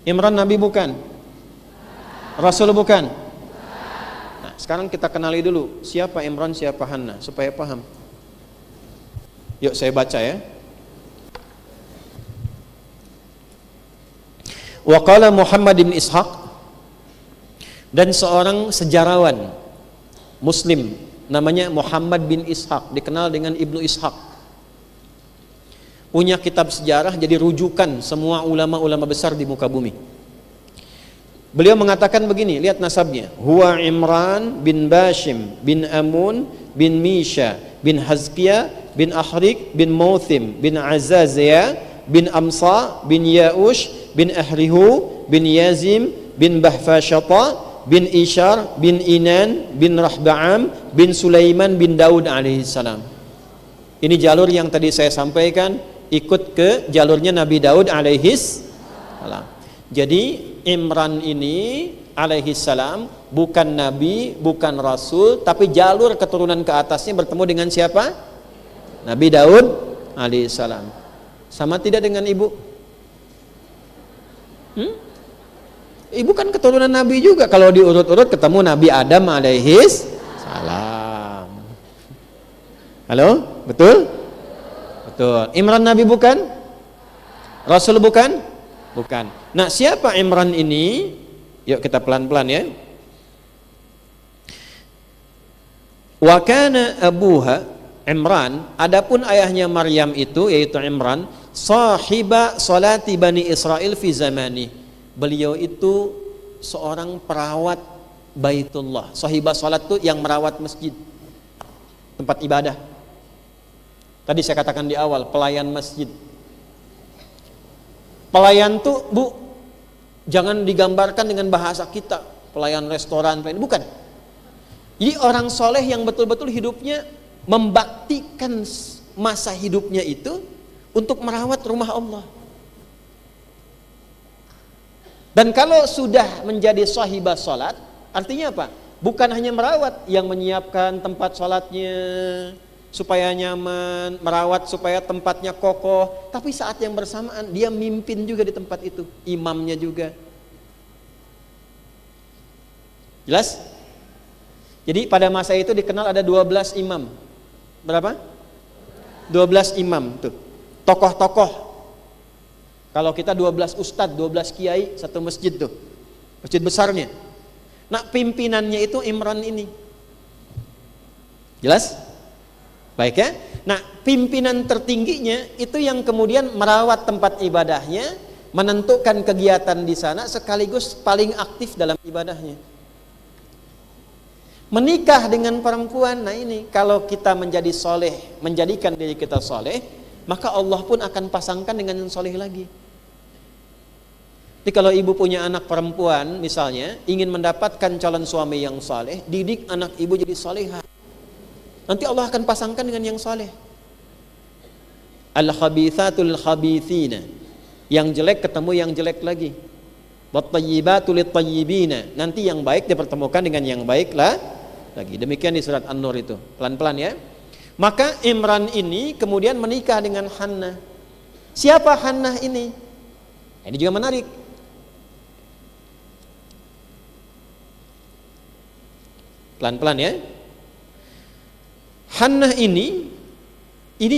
Imran Nabi bukan? Rasul bukan? Nah, sekarang kita kenali dulu siapa Imran, siapa Hannah supaya paham. Yuk saya baca ya. Wa qala Muhammad bin Ishaq, dan seorang sejarawan Muslim namanya Muhammad bin Ishaq, dikenal dengan Ibnu Ishaq, punya kitab sejarah jadi rujukan semua ulama-ulama besar di muka bumi. Beliau mengatakan begini, lihat nasabnya, huwa Imran bin Bashim bin Amun bin Misha bin Hazkiya bin Ahrik bin Mauthim bin Azazia bin Amsa bin Yaush bin Ahrihu bin Yazim bin Bahfashata bin Ishar bin Inan bin Rahba'am bin Sulaiman bin Daud alaihissalam. Ini jalur yang tadi saya sampaikan, ikut ke jalurnya Nabi Daud alaihissalam. Jadi Imran ini alaihissalam bukan nabi, bukan rasul, tapi jalur keturunan ke atasnya bertemu dengan siapa? Nabi Daud alaihissalam. Sama tidak dengan ibu? Ibu kan keturunan nabi juga. Kalau diurut-urut ketemu Nabi Adam alaihissalam. Halo? Betul? Betul. Imran nabi bukan? Rasul bukan? Bukan. Nah, siapa Imran ini? Yuk kita pelan-pelan ya. Wa kana abuha Imran, adapun ayahnya Maryam itu yaitu Imran, sahiba salati Bani Israel fi zamani. Beliau itu seorang perawat Baitullah. Sahibah salat itu yang merawat masjid, tempat ibadah. Tadi saya katakan di awal, pelayan masjid. Pelayan tuh, Bu, jangan digambarkan dengan bahasa kita, pelayan restoran, pelayan, bukan. Jadi orang soleh yang betul-betul hidupnya membaktikan masa hidupnya itu untuk merawat rumah Allah. Dan kalau sudah menjadi sahibah salat, artinya apa? Bukan hanya merawat, yang menyiapkan tempat salatnya supaya nyaman, merawat supaya tempatnya kokoh, tapi saat yang bersamaan dia mimpin juga di tempat itu, imamnya juga. Jelas? Jadi pada masa itu dikenal ada 12 imam. Berapa? 12 imam tuh. Tokoh-tokoh. Kalau kita 12 ustadz, 12 kiai satu masjid tuh. Masjid besarnya. Nah, pimpinannya itu Imran ini. Jelas? Baik ya. Nah, pimpinan tertingginya itu yang kemudian merawat tempat ibadahnya, menentukan kegiatan di sana sekaligus paling aktif dalam ibadahnya. Menikah dengan perempuan, nah ini kalau kita menjadi soleh, menjadikan diri kita soleh, maka Allah pun akan pasangkan dengan yang soleh lagi. Jadi kalau ibu punya anak perempuan misalnya, ingin mendapatkan calon suami yang soleh, didik anak ibu jadi solehah. Nanti Allah akan pasangkan dengan yang soleh. Al-khabithatul khabithina, yang jelek ketemu yang jelek lagi. Wat-tayyibatul lit-tayyibina, nanti yang baik dipertemukan dengan yang baik lah lagi. Demikian di surat An-Nur itu. Pelan-pelan ya. Maka Imran ini kemudian menikah dengan Hannah. Siapa Hannah ini? Ini juga menarik. Pelan-pelan ya. Hannah ini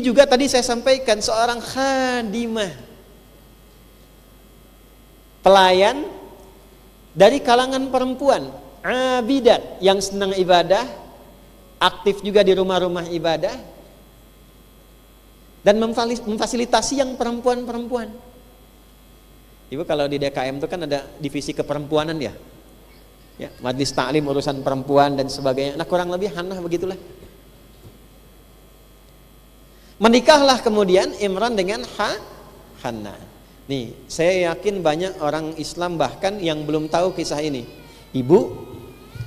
juga tadi saya sampaikan seorang khadimah, pelayan dari kalangan perempuan, abidat yang senang ibadah, aktif juga di rumah-rumah ibadah, dan memfasilitasi yang perempuan-perempuan. Ibu kalau di DKM itu kan ada divisi keperempuanan ya, majlis taklim urusan perempuan dan sebagainya. Nah kurang lebih Hannah begitulah. Menikahlah kemudian Imran dengan Hannah. Nih, saya yakin banyak orang Islam bahkan yang belum tahu kisah ini. Ibu,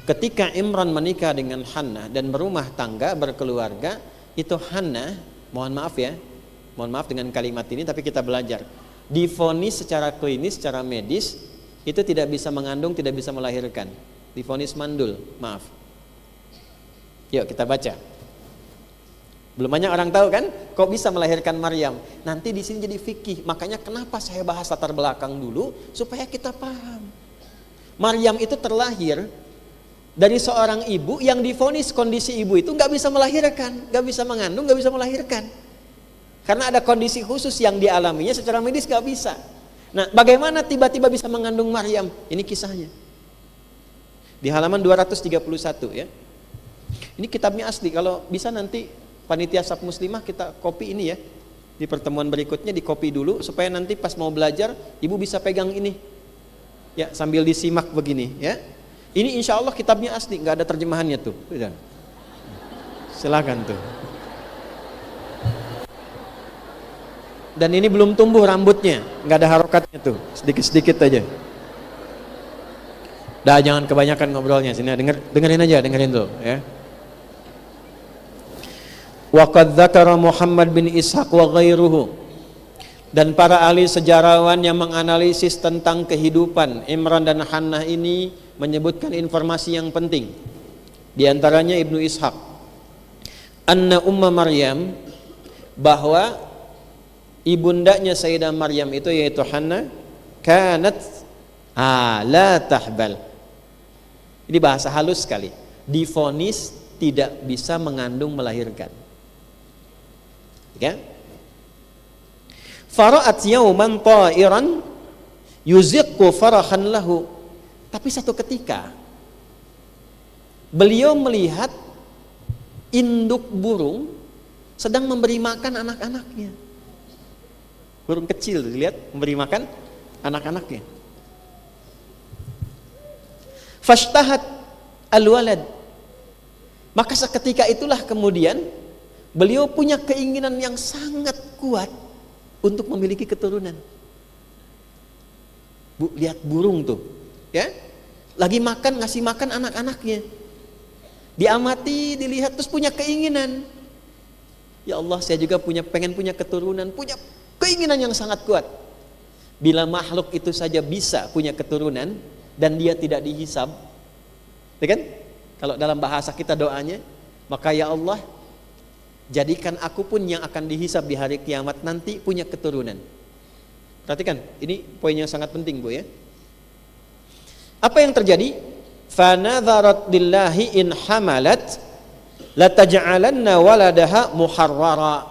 ketika Imran menikah dengan Hannah dan berumah tangga, berkeluarga, itu Hannah, mohon maaf dengan kalimat ini, tapi kita belajar. Divonis secara klinis, secara medis, itu tidak bisa mengandung, tidak bisa melahirkan. Divonis mandul, maaf. Yuk kita baca. Belum banyak orang tahu kan, kok bisa melahirkan Maryam. Nanti di sini jadi fikih. Makanya kenapa saya bahas latar belakang dulu supaya kita paham. Maryam itu terlahir dari seorang ibu yang divonis kondisi ibu itu nggak bisa melahirkan, nggak bisa mengandung, nggak bisa melahirkan. Karena ada kondisi khusus yang dialaminya secara medis nggak bisa. Nah, bagaimana tiba-tiba bisa mengandung Maryam? Ini kisahnya. Di halaman 231 ya. Ini kitabnya asli. Kalau bisa nanti Panitia Saf Muslimah kita copy ini ya. Di pertemuan berikutnya di copy dulu supaya nanti pas mau belajar ibu bisa pegang ini. Ya, sambil disimak begini ya. Ini insya Allah kitabnya asli, nggak ada terjemahannya tuh. Silakan tuh. Dan ini belum tumbuh rambutnya, nggak ada harokatnya tuh, sedikit-sedikit aja. Dah, jangan kebanyakan ngobrolnya, sini dengerin tuh ya. Wa qad dzakara Muhammad bin Ishaq wa ghairuhu, dan para ahli sejarawan yang menganalisis tentang kehidupan Imran dan Hannah ini menyebutkan informasi yang penting. Di antaranya Ibnu Ishaq, anna umma Maryam, bahwa ibundanya Sayyidah Maryam itu yaitu Hannah, kanat la tahbal. Ini bahasa halus sekali. Divonis tidak bisa mengandung melahirkan. Ya. Fara'at yauman ta'iran yuziqqu farahan lahu. Tapi satu ketika beliau melihat induk burung sedang memberi makan anak-anaknya. Burung kecil, lihat memberi makan anak-anaknya. Fashtahat al-walad. Maka seketika itulah kemudian beliau punya keinginan yang sangat kuat untuk memiliki keturunan. Bu, lihat burung tuh, ya, lagi makan, ngasih makan anak-anaknya. Diamati, dilihat, terus punya keinginan. Ya Allah, saya juga pengen punya keturunan, punya keinginan yang sangat kuat. Bila makhluk itu saja bisa punya keturunan dan dia tidak dihisab, ya kan? Kalau dalam bahasa kita doanya, maka ya Allah, jadikan aku pun yang akan dihisab di hari kiamat nanti punya keturunan. Perhatikan, ini poin yang sangat penting, Bu ya. Apa yang terjadi? Fanadharat lillahi in hamalat lataj'alanna waladaha muharrara.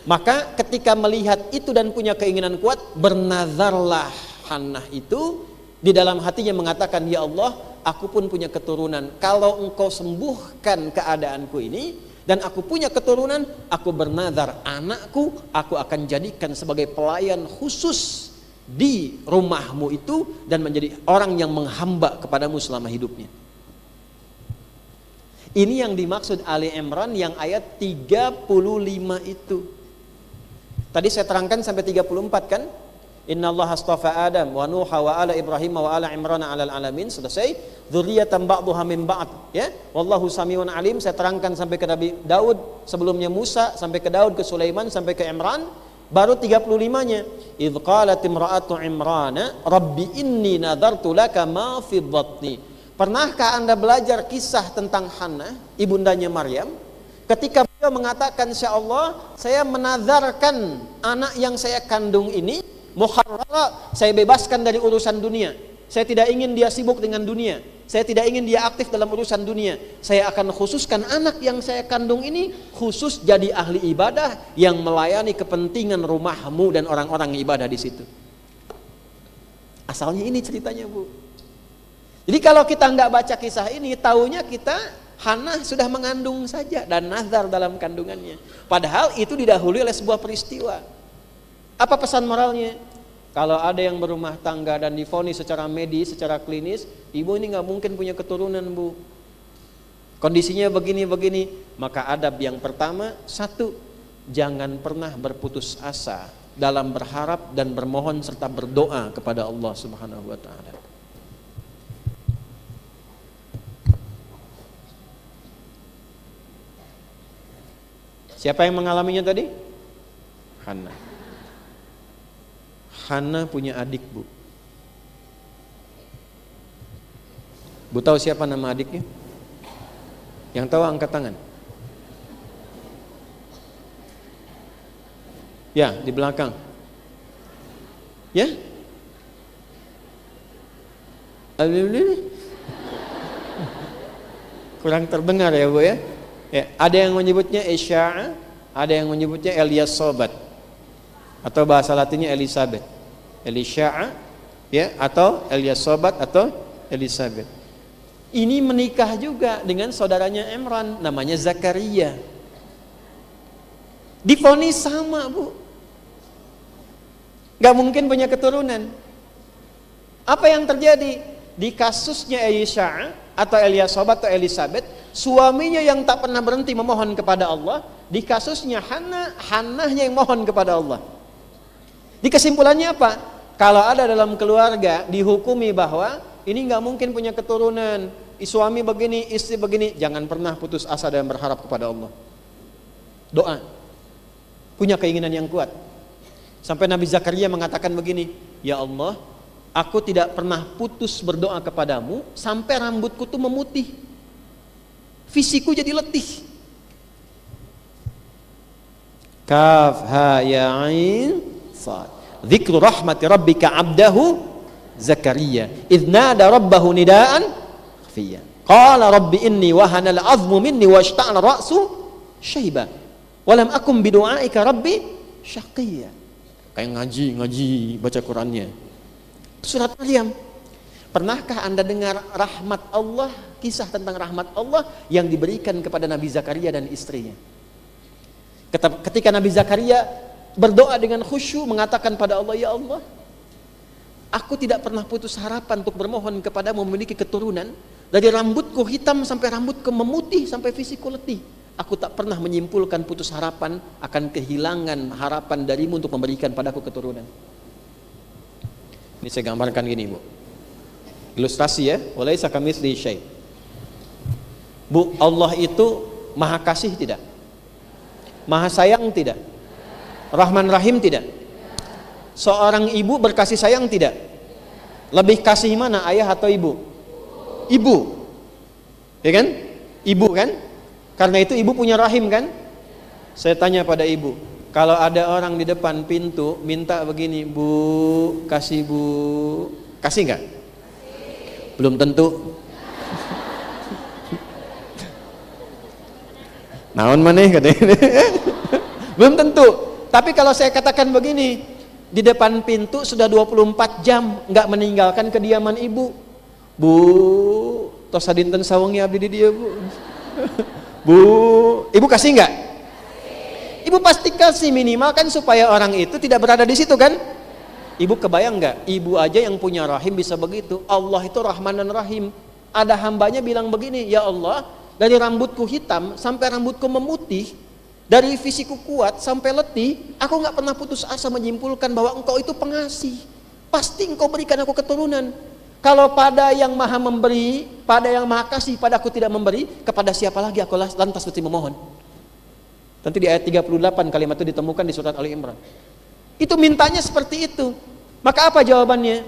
Maka ketika melihat itu dan punya keinginan kuat, bernazarlah Hannah itu di dalam hatinya mengatakan, ya Allah, aku pun punya keturunan. Kalau engkau sembuhkan keadaanku ini dan aku punya keturunan, aku bernazar anakku aku akan jadikan sebagai pelayan khusus di rumahmu itu dan menjadi orang yang menghamba kepadamu selama hidupnya. Ini yang dimaksud Ali Imran yang ayat 35 itu. Tadi saya terangkan sampai 34 kan? Innallaha astafa Adam wa Nuha wa ala Ibrahim wa ala Imran 'alal alamin. Selesai. Dzurriyyatan ba'dhuha min ba'd, ya. Wallahu samiun alim. Saya terangkan sampai ke Nabi Daud, sebelumnya Musa, sampai ke Daud, ke Sulaiman, sampai ke Imran. Baru 35-nya. Idz qalat imra'atu Imrana rabbi inni nadartu laka ma fi dhatni. Pernahkah Anda belajar kisah tentang Hannah, ibundanya Maryam? Ketika beliau mengatakan, "Ya Allah, saya menazarkan anak yang saya kandung ini muharrara, saya bebaskan dari urusan dunia. Saya tidak ingin dia sibuk dengan dunia. Saya tidak ingin dia aktif dalam urusan dunia. Saya akan khususkan anak yang saya kandung ini khusus jadi ahli ibadah yang melayani kepentingan rumahmu dan orang-orang yang ibadah di situ." Asalnya ini ceritanya, Bu. Jadi kalau kita nggak baca kisah ini, taunya kita Hannah sudah mengandung saja dan nazar dalam kandungannya. Padahal itu didahului oleh sebuah peristiwa. Apa pesan moralnya? Kalau ada yang berumah tangga dan divonis secara medis, secara klinis, ibu ini nggak mungkin punya keturunan, Bu. Kondisinya begini-begini. Maka adab yang pertama, satu, jangan pernah berputus asa dalam berharap dan bermohon serta berdoa kepada Allah Subhanahu wa Ta'ala. Siapa yang mengalaminya tadi? Hannah. Hannah punya adik, Bu. Bu tahu siapa nama adiknya? Yang tahu angkat tangan. Ya, di belakang. Ya? Kurang terdengar ya Bu ya. Ya, ada yang menyebutnya Isya'a, ada yang menyebutnya Eliasobat, atau bahasa latinnya Elizabeth. Elisya'a ya, atau Eliasobat atau Elizabeth. Ini menikah juga dengan saudaranya Imran, namanya Zakaria. Divonis sama Bu, gak mungkin punya keturunan. Apa yang terjadi? Di kasusnya Elisha atau Eliasobat atau Elizabeth, suaminya yang tak pernah berhenti memohon kepada Allah. Di kasusnya Hannahnya yang mohon kepada Allah. Di kesimpulannya apa? Kalau ada dalam keluarga dihukumi bahwa ini gak mungkin punya keturunan, suami begini, istri begini, jangan pernah putus asa dan berharap kepada Allah. Doa, punya keinginan yang kuat. Sampai Nabi Zakaria mengatakan begini, ya Allah, aku tidak pernah putus berdoa kepadamu sampai rambutku tuh memutih, fisikku jadi letih. Kaf ha ya ain sad. Dzikru rahmati rabbika 'abdahu Zakaria idh nada rabbahu nidaan khafiyya. Qala rabbi inni wahana al-'azmu minni washta'ala ra'su syaiba wa lam akum bidu'aika rabbi syaqiyya. Kayak ngaji baca Qurannya. Surat Maryam. Pernahkah Anda dengar rahmat Allah, kisah tentang rahmat Allah yang diberikan kepada Nabi Zakaria dan istrinya? Ketika Nabi Zakaria berdoa dengan khusyuk mengatakan pada Allah, ya Allah, aku tidak pernah putus harapan untuk bermohon kepadamu memiliki keturunan. Dari rambutku hitam sampai rambutku memutih sampai fisikku letih, aku tak pernah menyimpulkan putus harapan akan kehilangan harapan darimu untuk memberikan padaku keturunan. Ini saya gambarkan gini Bu, ilustrasi ya. Walaisa kamitslihi syai'. Bu, Allah itu maha kasih tidak? Maha sayang tidak? Rahman Rahim tidak? Seorang ibu berkasih sayang tidak? Lebih kasih mana, ayah atau ibu? Ibu, ya kan? Ibu kan? Karena itu ibu punya rahim kan? Saya tanya pada ibu, kalau ada orang di depan pintu minta begini, Bu, kasih Bu, kasih nggak? Belum tentu. Naon maneh katanya. Belum tentu. Tapi kalau saya katakan begini, di depan pintu sudah 24 jam nggak meninggalkan kediaman ibu. Bu, tos sadinten sawengi abdi di dia Bu. Bu, ibu kasih nggak? Ibu pasti kasih, minimal kan supaya orang itu tidak berada di situ kan? Ibu kebayang nggak? Ibu aja yang punya rahim bisa begitu. Allah itu Rahman dan Rahim. Ada hambanya bilang begini, ya Allah, dari rambutku hitam sampai rambutku memutih, dari fisikku kuat sampai letih, aku nggak pernah putus asa menyimpulkan bahwa engkau itu pengasih. Pasti engkau berikan aku keturunan. Kalau pada yang maha memberi, pada yang maha kasih, pada aku tidak memberi, kepada siapa lagi aku lantas mesti memohon? Nanti di ayat 38 kalimat itu ditemukan di surat Ali Imran. Itu mintanya seperti itu. Maka apa jawabannya?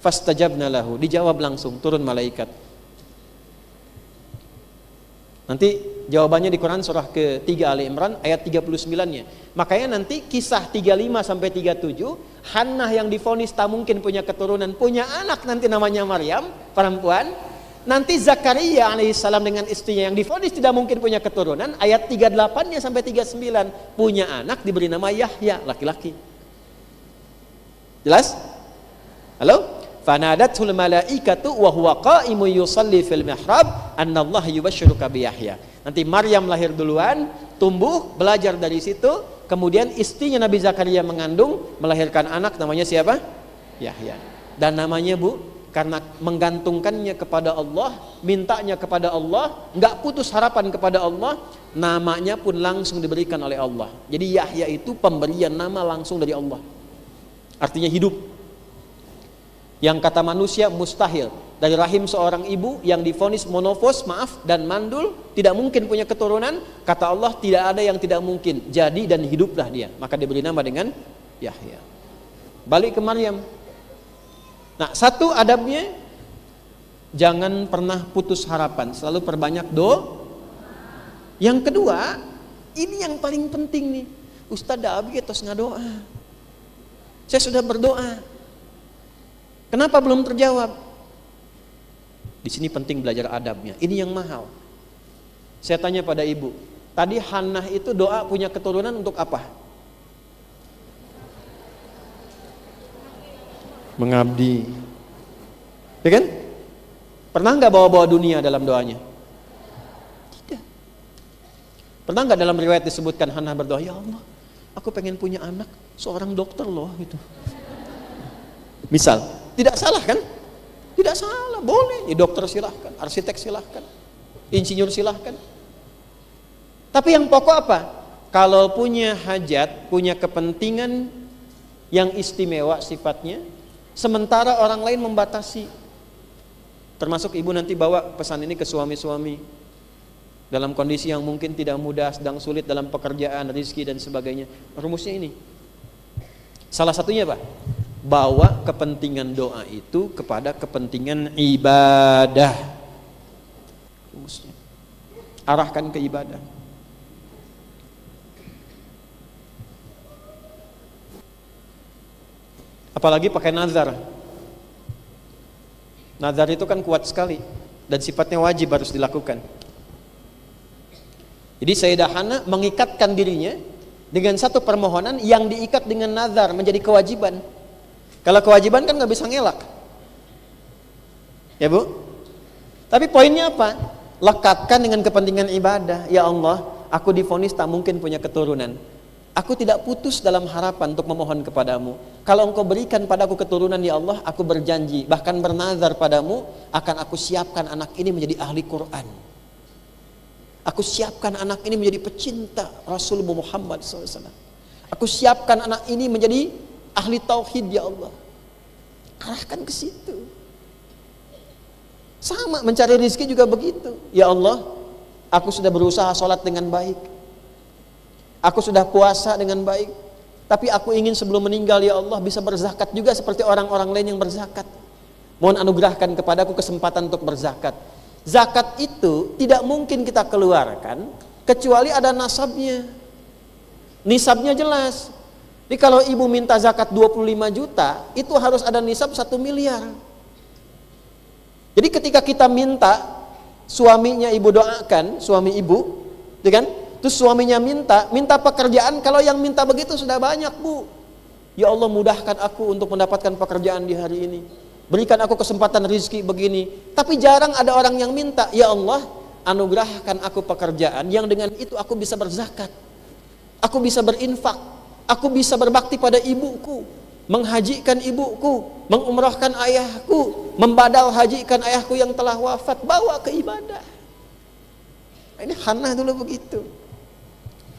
Fastajabna lahu, dijawab langsung, turun malaikat. Nanti jawabannya di Quran surah ke-3 Ali Imran ayat 39-nya. Makanya nanti kisah 35 sampai 37, Hannah yang divonis tak mungkin punya keturunan, punya anak nanti namanya Maryam, perempuan. Nanti Zakaria alaihissalam dengan istrinya yang divonis tidak mungkin punya keturunan, ayat 38-nya sampai 39, punya anak diberi nama Yahya, laki-laki. Jelas? Halo? Fanadatul malaikatu wa huwa qa'imun yusalli fil mihrab annallaha yubashshiruka bi Yahya. Nanti Maryam lahir duluan, tumbuh, belajar dari situ, kemudian istrinya Nabi Zakaria mengandung, melahirkan anak namanya siapa? Yahya. Dan namanya Bu, karena menggantungkannya kepada Allah, mintanya kepada Allah, enggak putus harapan kepada Allah, namanya pun langsung diberikan oleh Allah. Jadi Yahya itu pemberian nama langsung dari Allah. Artinya hidup. Yang kata manusia mustahil, dari rahim seorang ibu yang divonis monofos, dan mandul, tidak mungkin punya keturunan, kata Allah tidak ada yang tidak mungkin, jadi dan hiduplah dia, maka diberi nama dengan Yahya. Balik ke Maryam. Nah, satu adabnya, jangan pernah putus harapan, selalu perbanyak doa. Yang kedua, ini yang paling penting nih, Ustaz da abi tos ngadoa. Saya sudah berdoa. Kenapa belum terjawab? Di sini penting belajar adabnya. Ini yang mahal. Saya tanya pada ibu, tadi Hannah itu doa punya keturunan untuk apa? Mengabdi. Ya kan? Pernah nggak bawa-bawa dunia dalam doanya? Tidak. Pernah nggak dalam riwayat disebutkan Hannah berdoa, ya Allah, aku pengen punya anak seorang dokter loh gitu. Misal, tidak salah kan? Tidak salah, boleh. Ya, dokter silahkan, arsitek silahkan, insinyur silahkan. Tapi yang pokok apa? Kalau punya hajat, punya kepentingan yang istimewa sifatnya, sementara orang lain membatasi. Termasuk ibu nanti bawa pesan ini ke suami-suami dalam kondisi yang mungkin tidak mudah, sedang sulit dalam pekerjaan, rezeki dan sebagainya. Rumusnya ini. Salah satunya apa? Bawa kepentingan doa itu kepada kepentingan ibadah. Rumusnya. Arahkan ke ibadah. Apalagi pakai nazar. Nazar itu kan kuat sekali dan sifatnya wajib harus dilakukan. Jadi Sayyidah Hannah mengikatkan dirinya dengan satu permohonan yang diikat dengan nazar menjadi kewajiban. Kalau kewajiban kan nggak bisa ngelak, ya Bu. Tapi poinnya apa? Lekatkan dengan kepentingan ibadah. Ya Allah, aku divonis tak mungkin punya keturunan. Aku tidak putus dalam harapan untuk memohon kepadamu. Kalau engkau berikan padaku keturunan ya Allah, aku berjanji, bahkan bernazar padamu, akan aku siapkan anak ini menjadi ahli Quran. Aku siapkan anak ini menjadi pecinta Rasulullah Muhammad SAW. Aku siapkan anak ini menjadi ahli tauhid ya Allah. Arahkan ke situ. Sama mencari rezeki juga begitu. Ya Allah, aku sudah berusaha sholat dengan baik. Aku sudah puasa dengan baik, tapi aku ingin sebelum meninggal ya Allah bisa berzakat juga seperti orang-orang lain yang berzakat. Mohon anugerahkan kepadaku kesempatan untuk berzakat. Zakat itu tidak mungkin kita keluarkan kecuali ada nasabnya. Nisabnya jelas. Jadi kalau ibu minta zakat 25 juta, itu harus ada nisab 1 miliar. Jadi ketika kita minta, suaminya ibu doakan, suami ibu, ya kan? Terus suaminya minta pekerjaan, kalau yang minta begitu sudah banyak Bu. Ya Allah mudahkan aku untuk mendapatkan pekerjaan di hari ini. Berikan aku kesempatan rezeki begini. Tapi jarang ada orang yang minta, ya Allah anugerahkan aku pekerjaan yang dengan itu aku bisa berzakat. Aku bisa berinfak. Aku bisa berbakti pada ibuku. Menghajikan ibuku. Mengumrahkan ayahku. Membadal hajikan ayahku yang telah wafat. Bawa ke ibadah. Ini Hannah dulu begitu.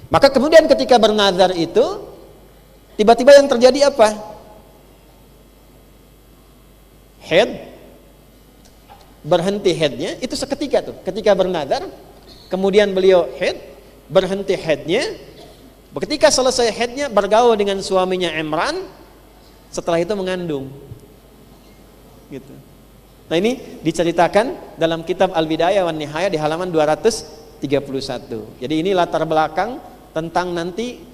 Maka kemudian ketika bernazar itu, tiba-tiba yang terjadi apa? Head, berhenti headnya, itu seketika tuh. Ketika bernazar, kemudian beliau head, berhenti headnya. Ketika selesai headnya, bergaul dengan suaminya Imran, setelah itu mengandung. Gitu. Nah ini diceritakan dalam kitab Al-Bidayah wan Nihayah di halaman 231. Jadi ini latar belakang tentang nanti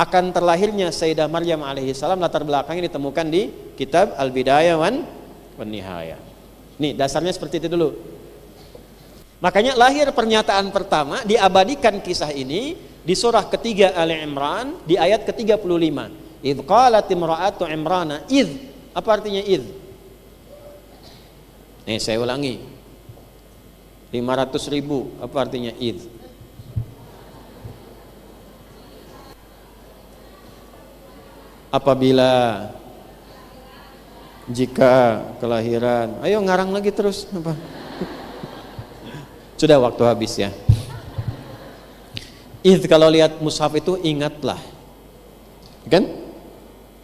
akan terlahirnya Sayyidah Maryam alaihissalam, latar belakangnya ditemukan di kitab Al-Bidayah wan Nihayah. Nih dasarnya seperti itu dulu. Makanya lahir pernyataan pertama, diabadikan kisah ini di surah ketiga Ali Imran di ayat ke-35. Idz qalat imra'atu Imrana, idz, apa artinya idz? Nih saya ulangi, 500.000 apa artinya idz? Apabila, jika, kelahiran. Ayo ngarang lagi terus apa? Sudah waktu habis ya. Idz kalau lihat mushaf itu ingatlah, kan?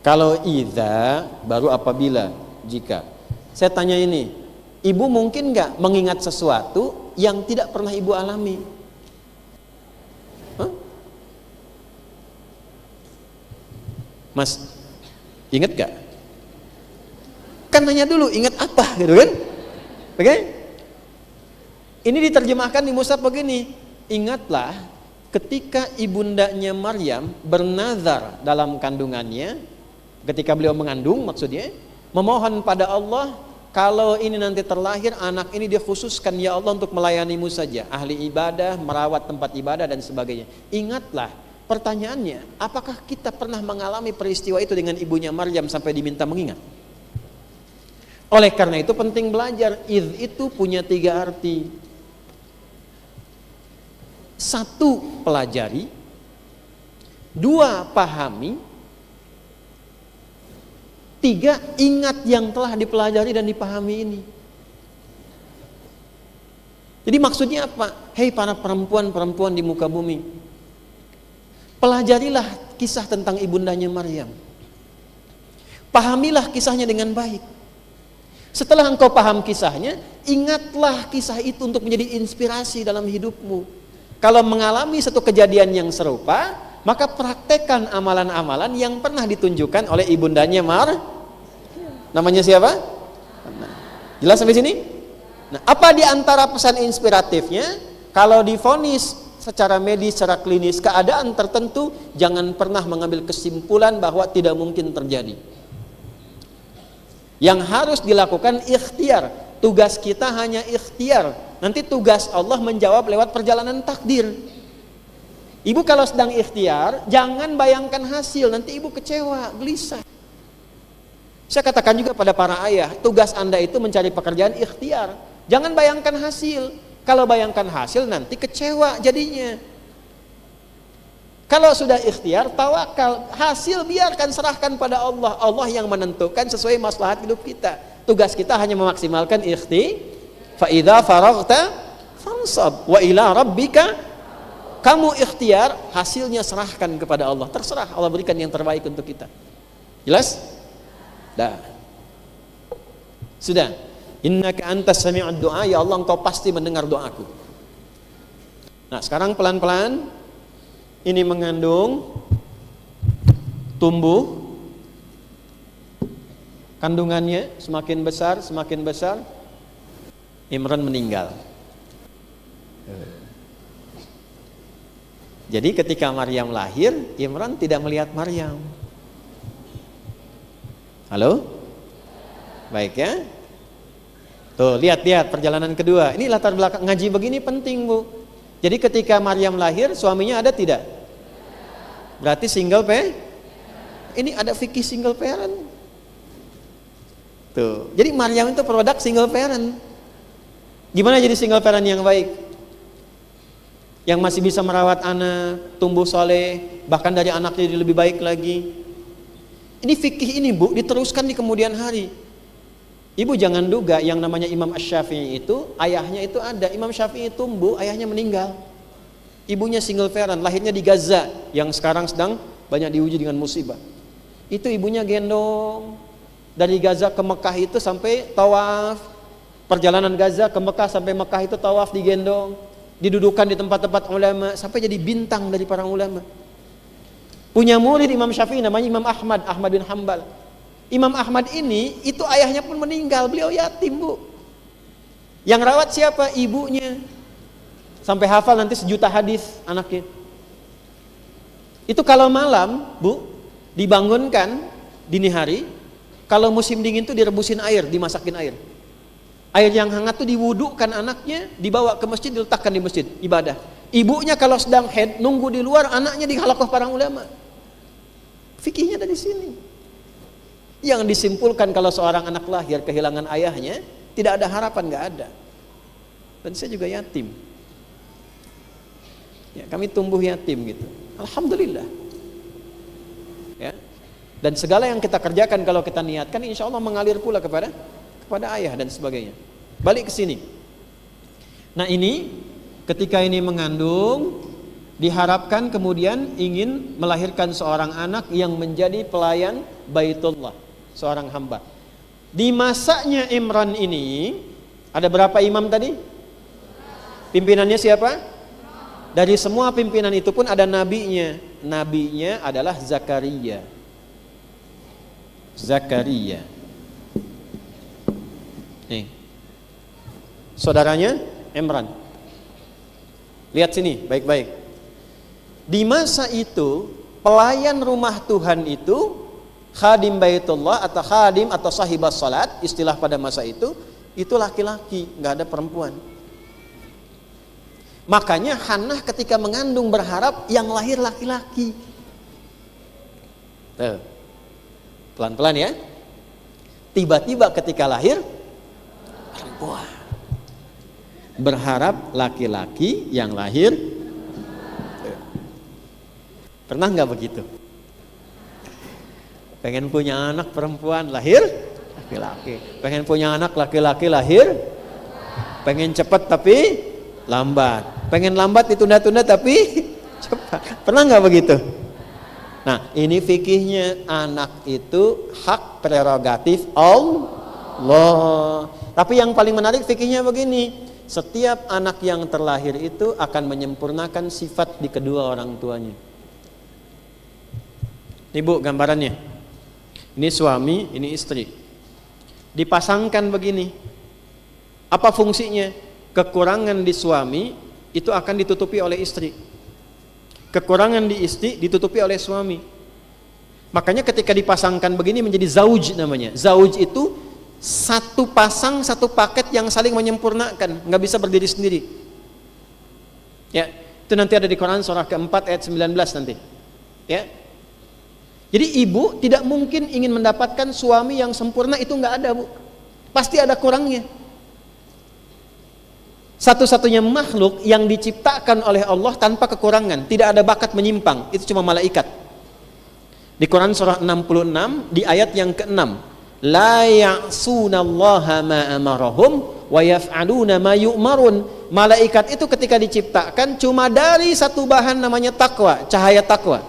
Kalau idza baru apabila, jika. Saya tanya ini, ibu mungkin nggak mengingat sesuatu yang tidak pernah ibu alami? Hah? Mas, ingat gak? Kan nanya dulu, ingat apa gitu kan? Oke? Ini diterjemahkan di mushaf begini, ingatlah ketika ibundanya Maryam bernazar dalam kandungannya, ketika beliau mengandung maksudnya, memohon pada Allah, kalau ini nanti terlahir anak ini dia khususkan ya Allah untuk melayanimu saja, ahli ibadah, merawat tempat ibadah dan sebagainya. Ingatlah, pertanyaannya, apakah kita pernah mengalami peristiwa itu dengan ibunya Maryam sampai diminta mengingat? Oleh karena itu penting belajar. Idh itu punya 3 arti. 1, pelajari. 2, pahami. 3, ingat yang telah dipelajari dan dipahami ini. Jadi maksudnya apa? Hei para perempuan-perempuan di muka bumi, pelajarilah kisah tentang ibundanya Maryam. Pahamilah kisahnya dengan baik. Setelah engkau paham kisahnya, ingatlah kisah itu untuk menjadi inspirasi dalam hidupmu. Kalau mengalami satu kejadian yang serupa, maka praktekkan amalan-amalan yang pernah ditunjukkan oleh ibundanya namanya siapa? Jelas sampai sini? Nah, apa di antara pesan inspiratifnya? Kalau divonis secara medis, secara klinis keadaan tertentu, jangan pernah mengambil kesimpulan bahwa tidak mungkin terjadi. Yang harus dilakukan ikhtiar. Tugas kita hanya ikhtiar. Nanti tugas Allah menjawab lewat perjalanan takdir. Ibu kalau sedang ikhtiar, jangan bayangkan hasil, nanti ibu kecewa, gelisah. Saya katakan juga pada para ayah, tugas Anda itu mencari pekerjaan ikhtiar. Jangan bayangkan hasil. Kalau bayangkan hasil nanti kecewa jadinya. Kalau sudah ikhtiar, tawakal, hasil biarkan serahkan pada Allah. Allah yang menentukan sesuai maslahat hidup kita. Tugas kita hanya memaksimalkan fa idza faraghta fansab wa ila rabbika. Kamu ikhtiar, hasilnya serahkan kepada Allah. Terserah, Allah berikan yang terbaik untuk kita. Jelas? Dah. Sudah. Innaka antas sami'ud du'a, ya Allah engkau pasti mendengar doaku. Nah, sekarang pelan-pelan ini mengandung, tumbuh, kandungannya semakin besar, Imran meninggal. Jadi ketika Maryam lahir, Imran tidak melihat Maryam. Halo? Baik ya? Tuh, lihat perjalanan kedua. Ini latar belakang ngaji begini penting, Bu. Jadi ketika Maryam lahir, suaminya ada tidak? Berarti single parent. Ini ada fikih single parent. Tuh. Jadi Maryam itu produk single parent. Gimana jadi single parent yang baik? Yang masih bisa merawat anak, tumbuh soleh, bahkan dari anaknya jadi lebih baik lagi. Ini fikih ini, Bu, diteruskan di kemudian hari. Ibu jangan duga yang namanya Imam Asy-Syafi'i itu ayahnya itu ada. Imam Syafi'i tumbuh, ayahnya meninggal. Ibunya single parent, lahirnya di Gaza yang sekarang sedang banyak diuji dengan musibah. Itu ibunya gendong dari Gaza ke Mekah itu sampai tawaf. Perjalanan Gaza ke Mekah sampai Mekah itu tawaf digendong, didudukan di tempat-tempat ulama sampai jadi bintang dari para ulama. Punya murid Imam Syafi'i namanya Imam Ahmad bin Hanbal. Imam Ahmad ini, itu ayahnya pun meninggal, beliau yatim, Bu. Yang rawat siapa? Ibunya. Sampai hafal nanti 1 juta hadis anaknya. Itu kalau malam, Bu, dibangunkan dini hari, kalau musim dingin itu direbusin air, dimasakin air. Air yang hangat itu diwudukan anaknya, dibawa ke masjid, diletakkan di masjid, ibadah. Ibunya kalau sedang haid, nunggu di luar, anaknya di halaqah para ulama. Fikihnya dari sini. Yang disimpulkan kalau seorang anak lahir kehilangan ayahnya, tidak ada harapan, nggak ada. Dan saya juga yatim. Ya, kami tumbuh yatim gitu. Alhamdulillah. Ya. Dan segala yang kita kerjakan kalau kita niatkan, insya Allah mengalir pula kepada ayah dan sebagainya. Balik ke sini. Nah ini, ketika ini mengandung, diharapkan kemudian ingin melahirkan seorang anak yang menjadi pelayan Baitullah, seorang hamba. Di masanya Imran ini ada berapa imam tadi? Pimpinannya siapa? Dari semua pimpinan itu pun ada nabinya. Nabinya adalah Zakaria. Nih. Saudaranya Imran. Lihat sini baik-baik. Di masa itu, pelayan rumah Tuhan itu, khadim baitullah atau khadim atau sahibas salat, istilah pada masa itu laki-laki, nggak ada perempuan. Makanya Hannah ketika mengandung berharap yang lahir laki-laki. Pelan-pelan ya. Tiba-tiba ketika lahir perempuan. Berharap laki-laki yang lahir. Pernah nggak begitu? Pengen punya anak perempuan, lahir laki-laki. Pengen punya anak laki-laki, lahir. Pengen cepat tapi lambat. Pengen lambat ditunda-tunda tapi cepat. Pernah nggak begitu? Nah, ini fikihnya, anak itu hak prerogatif Allah. Tapi yang paling menarik fikihnya begini, setiap anak yang terlahir itu akan menyempurnakan sifat di kedua orang tuanya. Ini Bu gambarannya. Ini suami, ini istri. Dipasangkan begini. Apa fungsinya? Kekurangan di suami itu akan ditutupi oleh istri. Kekurangan di istri ditutupi oleh suami. Makanya ketika dipasangkan begini menjadi zauj namanya. Zauj itu satu pasang, satu paket yang saling menyempurnakan, nggak bisa berdiri sendiri. Ya, itu nanti ada di Quran surah keempat ayat 19 nanti. Ya. Jadi ibu tidak mungkin ingin mendapatkan suami yang sempurna, itu nggak ada Bu. Pasti ada kurangnya. Satu-satunya makhluk yang diciptakan oleh Allah tanpa kekurangan, tidak ada bakat menyimpang, itu cuma malaikat. Di Quran surah 66 di ayat yang ke-6, la ya'sunallaha ma amarahum wa yaf'aluna ma yu'marun. Malaikat itu ketika diciptakan cuma dari satu bahan namanya takwa, cahaya takwa.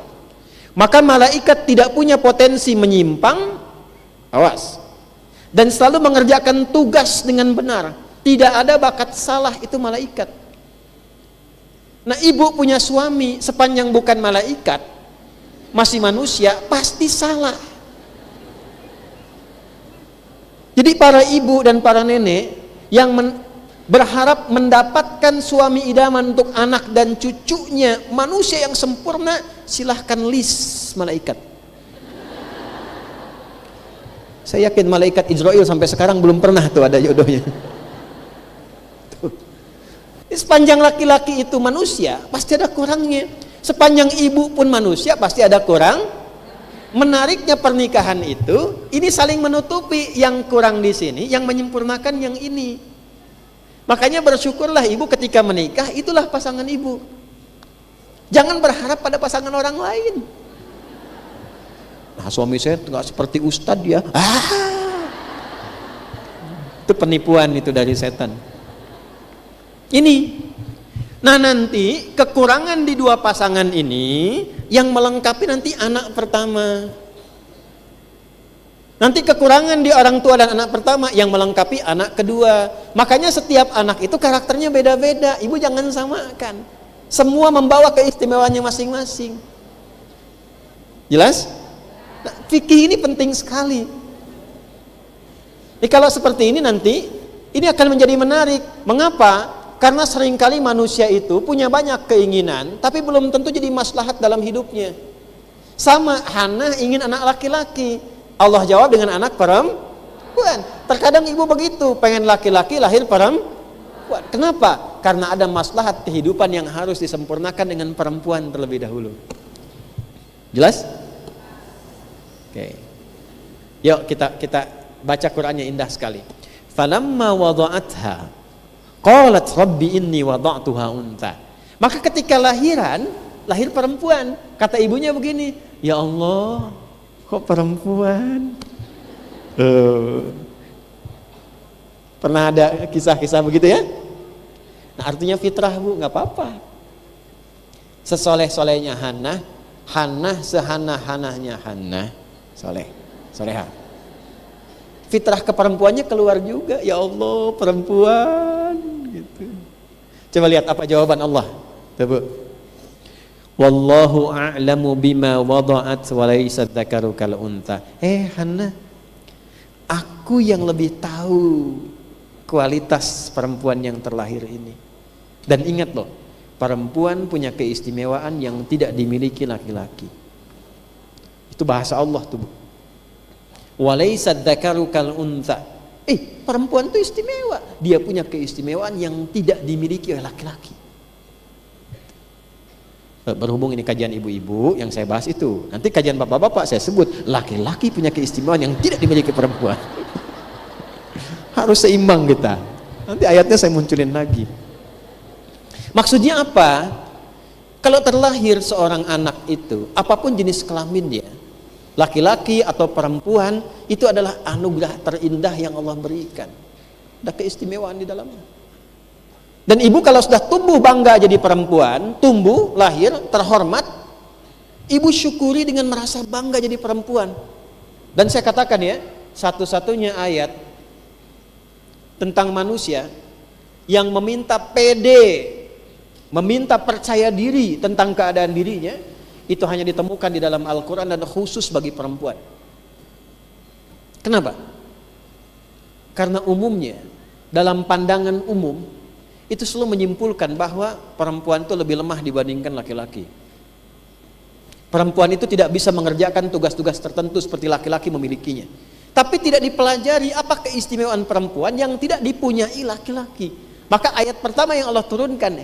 Maka malaikat tidak punya potensi menyimpang, awas, dan selalu mengerjakan tugas dengan benar. Tidak ada bakat salah, itu malaikat. Nah, ibu punya suami sepanjang bukan malaikat, masih manusia, pasti salah. Jadi para ibu dan para nenek yang berharap mendapatkan suami idaman untuk anak dan cucunya manusia yang sempurna, silahkan list malaikat. Saya yakin malaikat Israel sampai sekarang belum pernah tuh ada jodohnya. Sepanjang laki-laki itu manusia, pasti ada kurangnya. Sepanjang ibu pun manusia, pasti ada kurang. Menariknya pernikahan itu, ini saling menutupi yang kurang di sini, yang menyempurnakan yang ini. Makanya bersyukurlah ibu ketika menikah, itulah pasangan ibu. Jangan berharap pada pasangan orang lain. Nah, suami saya nggak seperti ustadz ya. Itu penipuan itu dari setan. Ini. Nah, nanti kekurangan di dua pasangan ini yang melengkapi nanti anak pertama. Nanti kekurangan di orang tua dan anak pertama yang melengkapi anak kedua. Makanya setiap anak itu karakternya beda-beda. Ibu jangan samakan. Semua membawa keistimewaannya masing-masing. Jelas? Nah, fikih ini penting sekali. Jadi kalau seperti ini nanti, ini akan menjadi menarik. Mengapa? Karena seringkali manusia itu punya banyak keinginan, tapi belum tentu jadi maslahat dalam hidupnya. Sama, Hannah ingin anak laki-laki, Allah jawab dengan anak perempuan. Terkadang ibu begitu, pengen laki-laki lahir perempuan. Kenapa? Karena ada maslahat kehidupan yang harus disempurnakan dengan perempuan terlebih dahulu. Jelas? Oke. Yuk kita baca Qur'annya, indah sekali. Falamma wada'atha qalat rabbi inni wada'tuha untha. Maka ketika lahir perempuan, kata ibunya begini, ya Allah, kok perempuan? Pernah ada kisah-kisah begitu ya? Nah, artinya fitrah Bu, nggak apa-apa. Sesoleh-solehnya Hannah sehana-hanahnya Hannah, soleha. Fitrah keperempuannya keluar juga, ya Allah perempuan gitu. Coba lihat apa jawaban Allah. Coba. Wallahu a'lamu bima wada'at wa laysa dzakaru kal untha. Hannah, aku yang lebih tahu kualitas perempuan yang terlahir ini. Dan ingat loh, perempuan punya keistimewaan yang tidak dimiliki laki-laki. Itu bahasa Allah tuh. Walaisa dzakaru kal untha. Perempuan itu istimewa. Dia punya keistimewaan yang tidak dimiliki oleh laki-laki. Berhubung ini kajian ibu-ibu yang saya bahas itu. Nanti kajian bapak-bapak saya sebut laki-laki punya keistimewaan yang tidak dimiliki perempuan. Harus seimbang kita. Nanti ayatnya saya munculin lagi. Maksudnya apa? Kalau terlahir seorang anak itu, apapun jenis kelamin dia, laki-laki atau perempuan, itu adalah anugerah terindah yang Allah berikan. Ada keistimewaan di dalamnya. Dan ibu kalau sudah tumbuh bangga jadi perempuan, tumbuh, lahir, terhormat, ibu syukuri dengan merasa bangga jadi perempuan. Dan saya katakan ya, satu-satunya ayat tentang manusia yang meminta pede, meminta percaya diri tentang keadaan dirinya, itu hanya ditemukan di dalam Al-Quran dan khusus bagi perempuan. Kenapa? Karena umumnya, dalam pandangan umum, itu selalu menyimpulkan bahwa perempuan itu lebih lemah dibandingkan laki-laki. Perempuan itu tidak bisa mengerjakan tugas-tugas tertentu seperti laki-laki memilikinya. Tapi tidak dipelajari apa keistimewaan perempuan yang tidak dipunyai laki-laki. Maka ayat pertama yang Allah turunkan,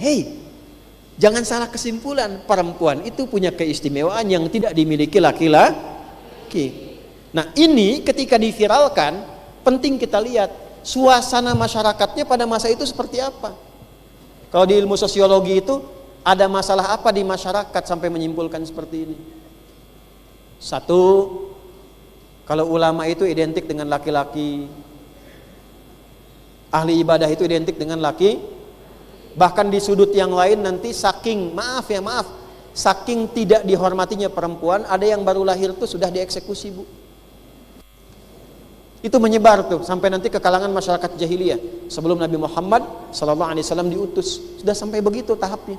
jangan salah kesimpulan, perempuan itu punya keistimewaan yang tidak dimiliki laki-laki. Nah, ini ketika diviralkan, penting kita lihat suasana masyarakatnya pada masa itu seperti apa. Kalau di ilmu sosiologi itu ada masalah apa di masyarakat sampai menyimpulkan seperti ini? Satu, kalau ulama itu identik dengan laki-laki, ahli ibadah itu identik dengan laki, bahkan di sudut yang lain nanti saking tidak dihormatinya perempuan, ada yang baru lahir tuh sudah dieksekusi, Bu. Itu menyebar tuh sampai nanti ke kalangan masyarakat jahiliyah sebelum Nabi Muhammad SAW diutus, sudah sampai begitu tahapnya.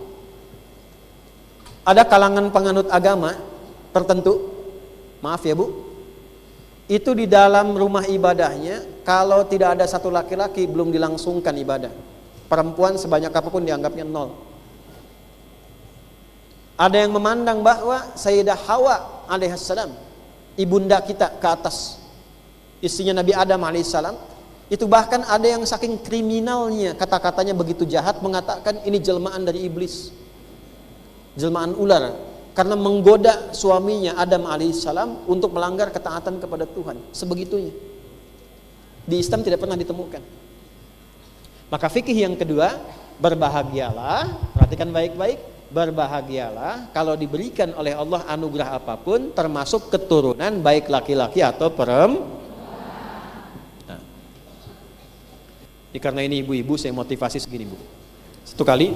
Ada kalangan penganut agama tertentu, maaf ya Bu, itu di dalam rumah ibadahnya kalau tidak ada satu laki-laki belum dilangsungkan ibadah. Perempuan sebanyak apapun dianggapnya nol. Ada yang memandang bahwa Sayyidah Hawa alaihissalam, ibunda kita ke atas, istrinya Nabi Adam alaihissalam, itu bahkan ada yang saking kriminalnya, kata-katanya begitu jahat, mengatakan ini jelmaan dari iblis, jelmaan ular, karena menggoda suaminya Adam alaihissalam untuk melanggar ketaatan kepada Tuhan. Sebegitunya di Islam tidak pernah ditemukan. Maka fikih yang kedua, berbahagialah, perhatikan baik-baik, berbahagialah kalau diberikan oleh Allah anugerah apapun, termasuk keturunan baik laki-laki atau perempuan. Karena ini ibu-ibu, saya motivasi segini, Bu. Satu kali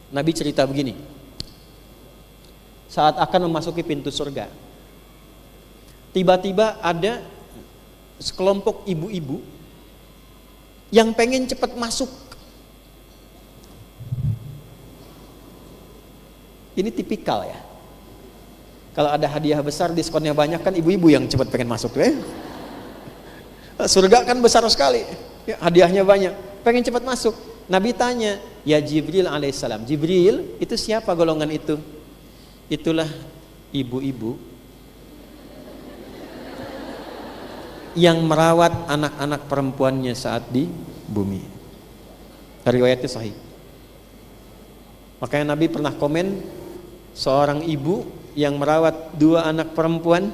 Nabi cerita begini, saat akan memasuki pintu surga, tiba-tiba ada sekelompok ibu-ibu yang pengen cepat masuk. Ini tipikal ya, kalau ada hadiah besar, diskonnya banyak, kan ibu-ibu yang cepat pengen masuk tuh ya. Surga kan besar sekali ya, hadiahnya banyak, pengen cepat masuk. Nabi tanya, ya Jibril alaihissalam, Jibril itu siapa golongan itu? Itulah ibu-ibu yang merawat anak-anak perempuannya saat di bumi. Riwayatnya sahih. Makanya Nabi pernah komen, seorang ibu yang merawat dua anak perempuan,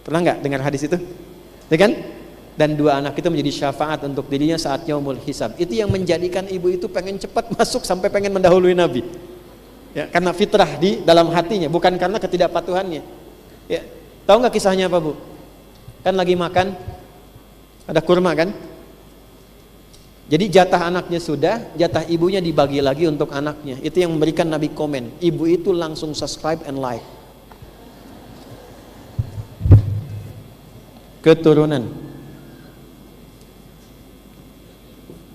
pernah nggak dengar hadis itu? Ya kan? Dan dua anak itu menjadi syafaat untuk dirinya saat yaumul hisab. Itu yang menjadikan ibu itu pengen cepat masuk sampai pengen mendahului Nabi. Ya, karena fitrah di dalam hatinya, bukan karena ketidakpatuhannya. Ya, tahu nggak kisahnya apa, Bu? Kan lagi makan, ada kurma kan? Jadi jatah anaknya sudah, jatah ibunya dibagi lagi untuk anaknya. Itu yang memberikan Nabi komen. Ibu itu langsung subscribe and like. Keturunan.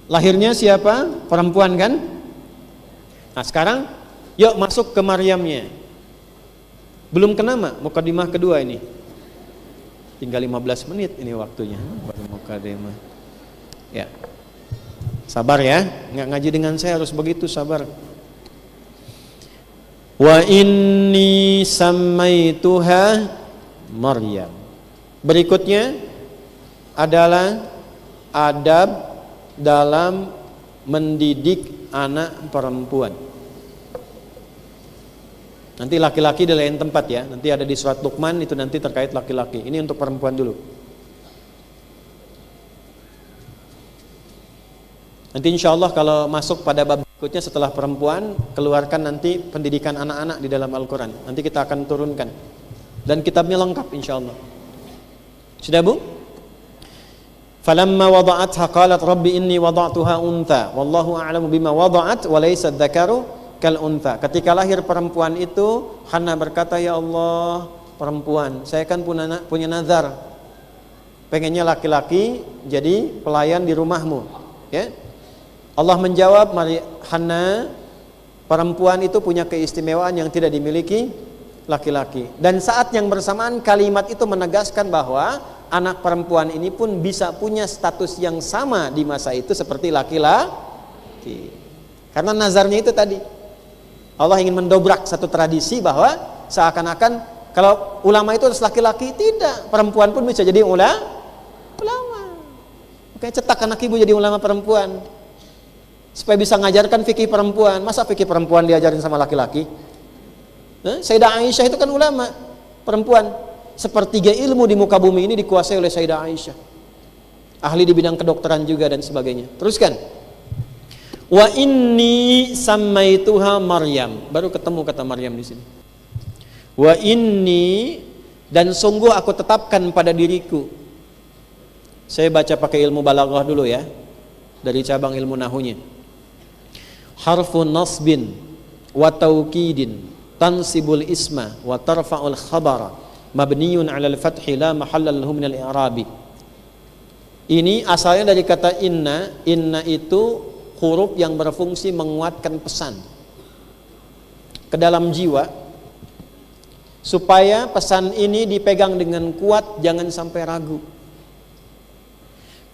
Lahirnya siapa? Perempuan kan? Nah sekarang yuk masuk ke Maryamnya. Belum kena mukadimah kedua ini. Tinggal 15 menit ini waktunya baru mukadimah. Ya. Sabar ya, nggak ngaji dengan saya harus begitu, sabar. Wa inni sammaituha Maryam. Berikutnya adalah adab dalam mendidik anak perempuan. Nanti laki-laki di lain tempat ya. Nanti ada di surat Luqman, itu nanti terkait laki-laki. Ini untuk perempuan dulu. Nanti insya Allah kalau masuk pada bab berikutnya setelah perempuan, keluarkan nanti pendidikan anak-anak di dalam Al-Quran. Nanti kita akan turunkan. Dan kitabnya lengkap insya Allah. Sudah Bu? Falamma wada'atha qalat rabbi inni wada'tuha untha wallahu a'lamu bima wada'at wa laysa dzakaru kal untha. Ketika lahir perempuan itu, Hannah berkata, ya Allah, perempuan, saya kan punya nazar, pengennya laki-laki jadi pelayan di rumahmu, ya. Allah menjawab, Hannah, perempuan itu punya keistimewaan yang tidak dimiliki laki-laki. Dan saat yang bersamaan kalimat itu menegaskan bahwa anak perempuan ini pun bisa punya status yang sama di masa itu seperti laki-laki. Karena nazarnya itu tadi, Allah ingin mendobrak satu tradisi bahwa seakan-akan kalau ulama itu harus laki-laki. Tidak, perempuan pun bisa jadi ulama. Oke, cetak anak ibu jadi ulama perempuan supaya bisa ngajarkan fikih perempuan. Masa fikih perempuan diajarin sama laki-laki? Sayyidah Aisyah itu kan ulama perempuan. Sepertiga ilmu di muka bumi ini dikuasai oleh Sayyidah Aisyah, ahli di bidang kedokteran juga dan sebagainya. Teruskan. Wa inni sammaituha Maryam. Baru ketemu kata Maryam di sini. Wa inni, dan sungguh aku tetapkan pada diriku. Saya baca pakai ilmu balaghah dulu ya, dari cabang ilmu nahunya. Harfun nasbin wa taukidin tansibul isma wa tarfa'ul khabara mabniyun 'alal fathi la mahalla lahu minal i'rabi. Ini asalnya dari kata inna. Inna itu huruf yang berfungsi menguatkan pesan ke dalam jiwa supaya pesan ini dipegang dengan kuat, jangan sampai ragu.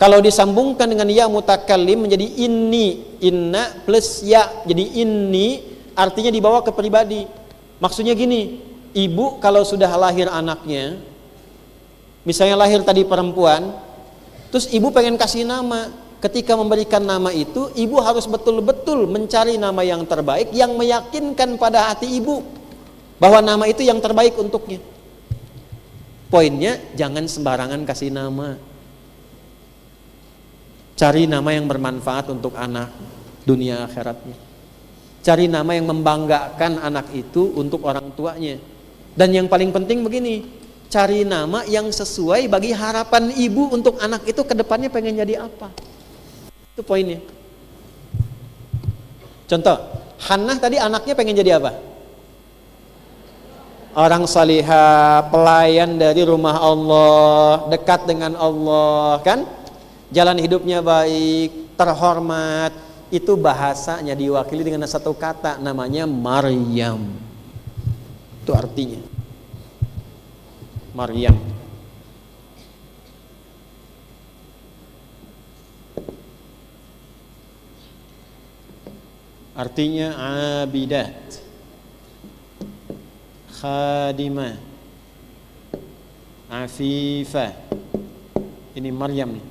Kalau disambungkan dengan ya mutakallim menjadi inni, inna plus ya, jadi inni artinya dibawa ke pribadi. Maksudnya gini, ibu kalau sudah lahir anaknya, misalnya lahir tadi perempuan, terus ibu pengen kasih nama. Ketika memberikan nama itu, ibu harus betul-betul mencari nama yang terbaik, yang meyakinkan pada hati ibu bahwa nama itu yang terbaik untuknya. Poinnya, jangan sembarangan kasih nama. Cari nama yang bermanfaat untuk anak dunia akhiratnya. Cari nama yang membanggakan anak itu untuk orang tuanya. Dan yang paling penting begini, cari nama yang sesuai bagi harapan ibu untuk anak itu ke depannya pengen jadi apa. Itu poinnya. Contoh, Hannah tadi anaknya pengen jadi apa? Orang salihah, pelayan dari rumah Allah, dekat dengan Allah, kan? Jalan hidupnya baik, terhormat. Itu bahasanya diwakili dengan satu kata, namanya Maryam. Itu artinya Maryam. Artinya abidat, khadimah, afifah. Ini Maryam nih.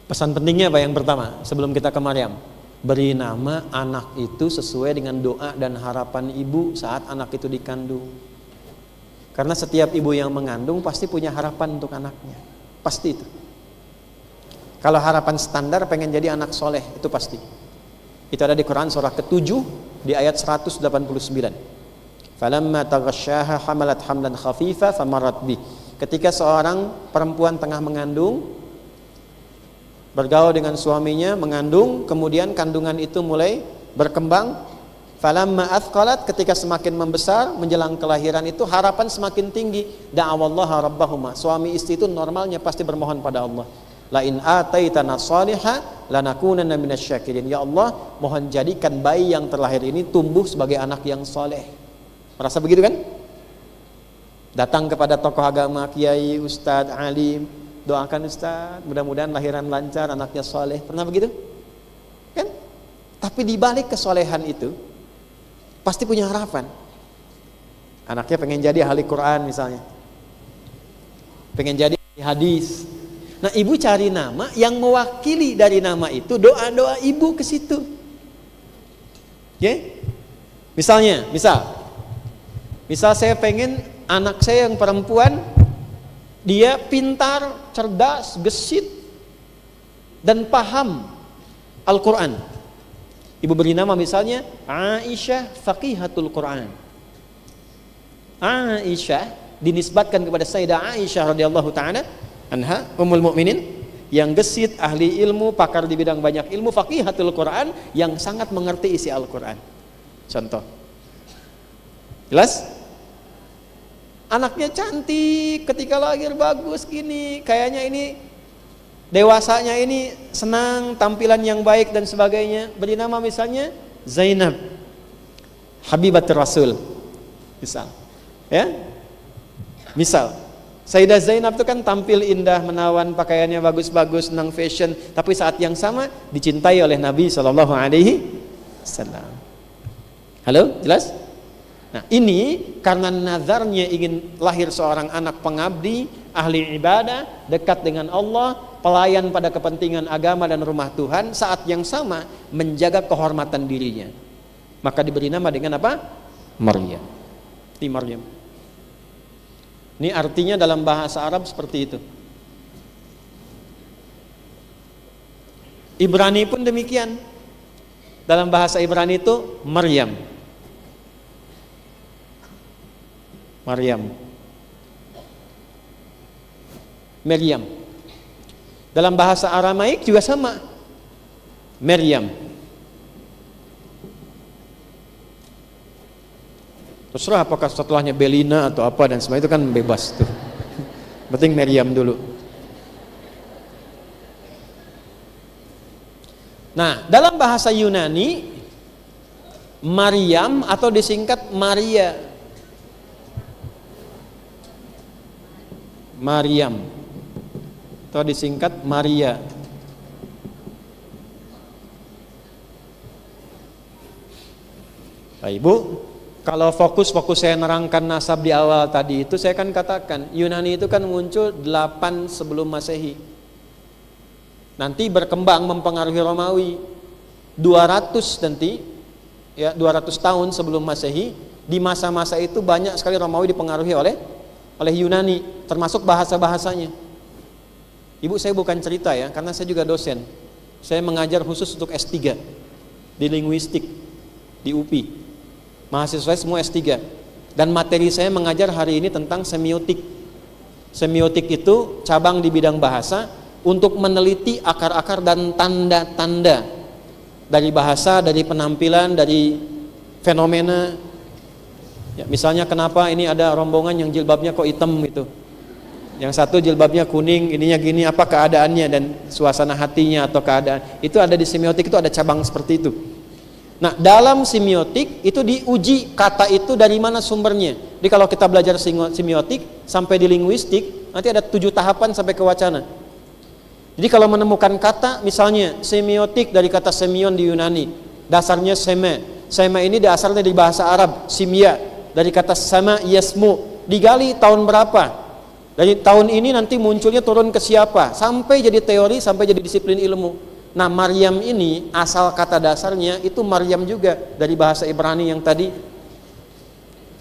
Pesan pentingnya apa yang pertama sebelum kita ke Maryam? Beri nama anak itu sesuai dengan doa dan harapan ibu saat anak itu dikandung. Karena setiap ibu yang mengandung pasti punya harapan untuk anaknya. Pasti itu. Kalau harapan standar pengen jadi anak soleh, itu pasti. Itu ada di Quran surah ke-7 di ayat 189. Falamma taghasyaha hamalat hamlan khafifa famarat bih. Ketika seorang perempuan tengah mengandung, bergaul dengan suaminya, mengandung, kemudian kandungan itu mulai berkembang. Falamma athqalat, ketika semakin membesar menjelang kelahiran itu harapan semakin tinggi. Da'awallaha rabbahuma. Suami istri itu normalnya pasti bermohon pada Allah. La in ataitana shaliha lanakunanna minasyakirin. Ya Allah, mohon jadikan bayi yang terlahir ini tumbuh sebagai anak yang soleh. Merasa begitu kan? Datang kepada tokoh agama, kiai, ustadz, alim, doakan Ustaz, mudah-mudahan lahiran lancar, anaknya soleh. Pernah begitu? Kan? Tapi di balik kesolehan itu pasti punya harapan. Anaknya pengen jadi ahli Quran misalnya, pengen jadi ahli hadis. Nah, ibu cari nama yang mewakili dari nama itu, doa-doa ibu ke situ. Oke? Misal saya pengen anak saya yang perempuan, dia pintar, cerdas, gesit, dan paham Al-Quran. Ibu beri nama misalnya Aisyah Faqihatul Quran. Aisyah dinisbatkan kepada Sayyidah Aisyah radhiyallahu ta'ala anha, Ummul Mukminin, yang gesit, ahli ilmu, pakar di bidang banyak ilmu, Faqihatul Quran, yang sangat mengerti isi Al-Quran. Contoh. Jelas? Anaknya cantik, ketika lahir bagus gini, kayaknya ini dewasanya ini senang, tampilan yang baik dan sebagainya. Beri nama misalnya Zainab Habibatur Rasul. Misal. Ya? Misal, Sayyidah Zainab itu kan tampil indah, menawan, pakaiannya bagus-bagus, senang fashion, tapi saat yang sama dicintai oleh Nabi sallallahu alaihi wasallam. Halo, jelas? Nah, ini karena nazarnya ingin lahir seorang anak pengabdi, ahli ibadah, dekat dengan Allah, pelayan pada kepentingan agama dan rumah Tuhan, saat yang sama menjaga kehormatan dirinya. Maka diberi nama dengan apa? Maryam. Ini Maryam. Ini artinya dalam bahasa Arab seperti itu. Ibrani pun demikian. Dalam bahasa Ibrani itu Maryam. Maryam. Dalam bahasa Aramaik juga sama. Maryam. Terserah apakah setelahnya Belina atau apa dan semua itu kan bebas tuh. Penting Maryam dulu. Nah, dalam bahasa Yunani Maryam atau disingkat Maria. Maryam atau disingkat Maria. Nah, Ibu, kalau fokus saya nerangkan nasab di awal tadi itu, saya kan katakan Yunani itu kan muncul 8 sebelum Masehi. Nanti berkembang mempengaruhi Romawi 200 nanti ya, 200 tahun sebelum Masehi. Di masa-masa itu banyak sekali Romawi dipengaruhi oleh Yunani, termasuk bahasa-bahasanya. Ibu, saya bukan cerita ya, karena saya juga dosen. Saya mengajar khusus untuk S3 di linguistik di UPI. Mahasiswa saya semua S3. Dan materi saya mengajar hari ini tentang semiotik. Semiotik itu cabang di bidang bahasa untuk meneliti akar-akar dan tanda-tanda dari bahasa, dari penampilan, dari fenomena. Ya, misalnya kenapa ini ada rombongan yang jilbabnya kok hitam gitu, yang satu jilbabnya kuning, ininya gini, apa keadaannya dan suasana hatinya atau keadaan itu ada di semiotik, itu ada cabang seperti itu. Nah, dalam semiotik itu diuji kata itu dari mana sumbernya. Jadi kalau kita belajar semiotik sampai di linguistik nanti ada 7 tahapan sampai ke wacana. Jadi kalau menemukan kata, misalnya semiotik dari kata semion di Yunani, dasarnya seme ini dasarnya di bahasa Arab, simya dari kata sama yasmu, digali tahun berapa, dari tahun ini nanti munculnya turun ke siapa, sampai jadi teori, sampai jadi disiplin ilmu. Nah, Maryam ini asal kata dasarnya itu Maryam juga dari bahasa Ibrani yang tadi.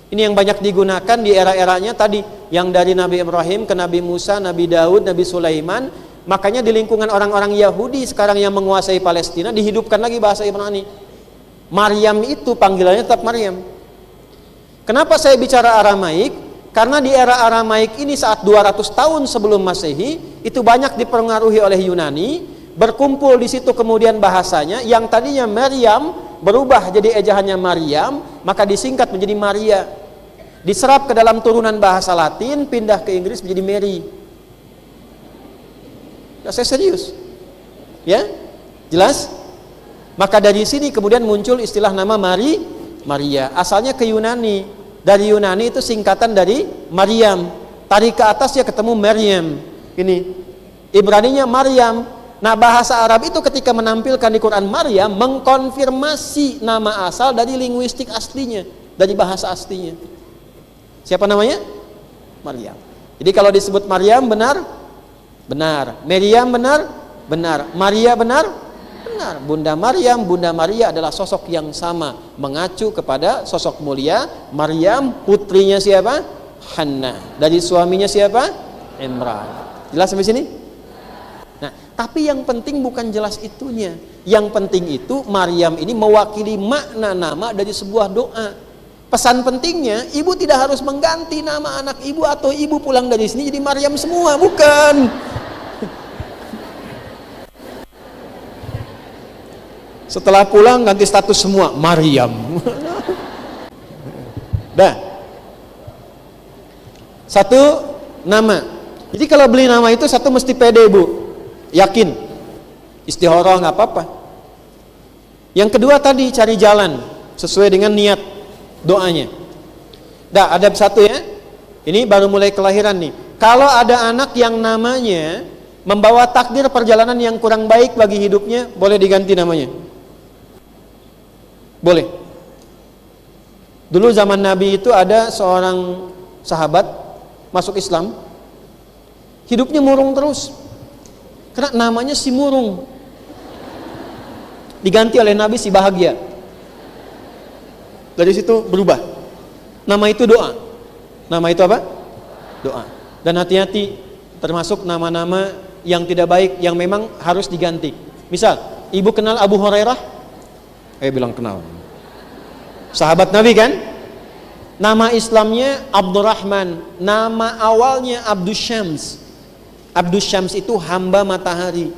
Ini yang banyak digunakan di era-eranya tadi, yang dari Nabi Ibrahim ke Nabi Musa, Nabi Daud, Nabi Sulaiman. Makanya di lingkungan orang-orang Yahudi sekarang yang menguasai Palestina dihidupkan lagi bahasa Ibrani. Maryam itu panggilannya tetap Maryam. Kenapa saya bicara Aramaik? Karena di era Aramaik ini saat 200 tahun sebelum Masehi itu banyak dipengaruhi oleh Yunani, berkumpul di situ kemudian bahasanya yang tadinya Maryam berubah jadi ejaannya Maryam, maka disingkat menjadi Maria. Diserap ke dalam turunan bahasa Latin, pindah ke Inggris menjadi Mary. Ya, saya serius. Ya? Jelas? Maka dari sini kemudian muncul istilah nama Maria. Asalnya ke Yunani. Dari Yunani itu singkatan dari Maryam. Tarik ke atas ya ketemu Maryam. Ini Ibraninya Maryam. Nah, bahasa Arab itu ketika menampilkan di Quran Maryam mengkonfirmasi nama asal dari linguistik aslinya, dari bahasa aslinya. Siapa namanya? Maryam. Jadi kalau disebut Maryam benar? Benar. Maryam benar? Benar. Maria benar? Benar. Bunda Maryam, Bunda Maria adalah sosok yang sama, mengacu kepada sosok mulia Maryam, putrinya siapa? Hannah. Dari suaminya siapa? Imran. Jelas sampai sini? Nah, tapi yang penting bukan jelas itunya. Yang penting itu Maryam ini mewakili makna nama dari sebuah doa. Pesan pentingnya, ibu tidak harus mengganti nama anak ibu atau ibu pulang dari sini jadi Maryam semua, bukan. Setelah pulang ganti status semua Maryam. Dah. Satu nama. Jadi kalau beli nama itu satu mesti pede, Bu. Yakin, istihoroh nggak apa-apa. Yang kedua tadi cari jalan sesuai dengan niat doanya. Dah, ada satu ya. Ini baru mulai kelahiran nih. Kalau ada anak yang namanya membawa takdir perjalanan yang kurang baik bagi hidupnya, boleh diganti namanya. Boleh. Dulu zaman Nabi itu ada seorang sahabat masuk Islam, hidupnya murung terus. Karena namanya si murung, diganti oleh Nabi si bahagia. Dari situ berubah. Nama itu doa. Nama itu apa? Doa. Dan hati-hati, termasuk nama-nama yang tidak baik yang memang harus diganti. Misal, ibu kenal Abu Hurairah? Bilang kenal. Sahabat Nabi kan? Nama Islamnya Abdurrahman, nama awalnya Abdus Syams. Abdus Syams itu hamba matahari.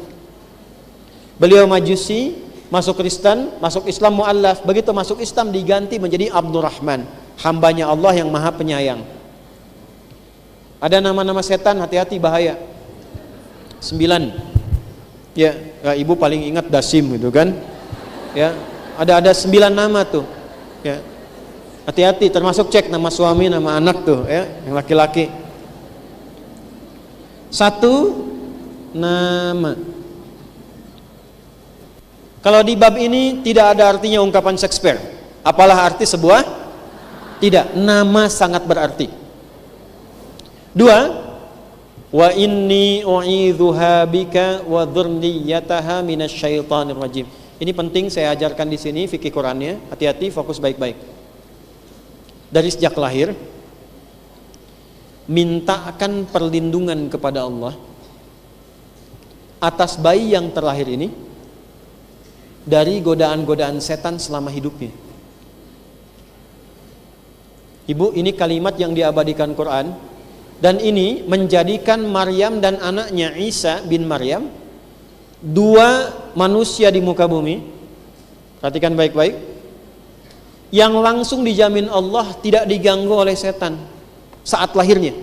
Beliau Majusi, masuk Kristen, masuk Islam mu'allaf. Begitu masuk Islam diganti menjadi Abdurrahman, hambanya Allah yang maha penyayang. Ada nama-nama setan, hati-hati bahaya. 9. Ya, ibu paling ingat Dasim gitu kan. Ya, ada 9 nama tuh. Ya. Hati-hati, termasuk cek nama suami, nama anak tuh ya, yang laki-laki. 1 nama. Kalau di bab ini tidak ada artinya ungkapan Shakespeare. Apalah arti sebuah? Tidak, nama sangat berarti. 2, wa inni u'idzuha bika wa dzurriyyataha minasyaitonir rajim. Ini penting saya ajarkan di sini fikih Qur'annya. Hati-hati, fokus baik-baik. Dari sejak lahir mintakan perlindungan kepada Allah atas bayi yang terlahir ini dari godaan-godaan setan selama hidupnya. Ibu, ini kalimat yang diabadikan Quran, dan ini menjadikan Maryam dan anaknya Isa bin Maryam 2 manusia di muka bumi. Perhatikan baik-baik, yang langsung dijamin Allah tidak diganggu oleh setan saat lahirnya.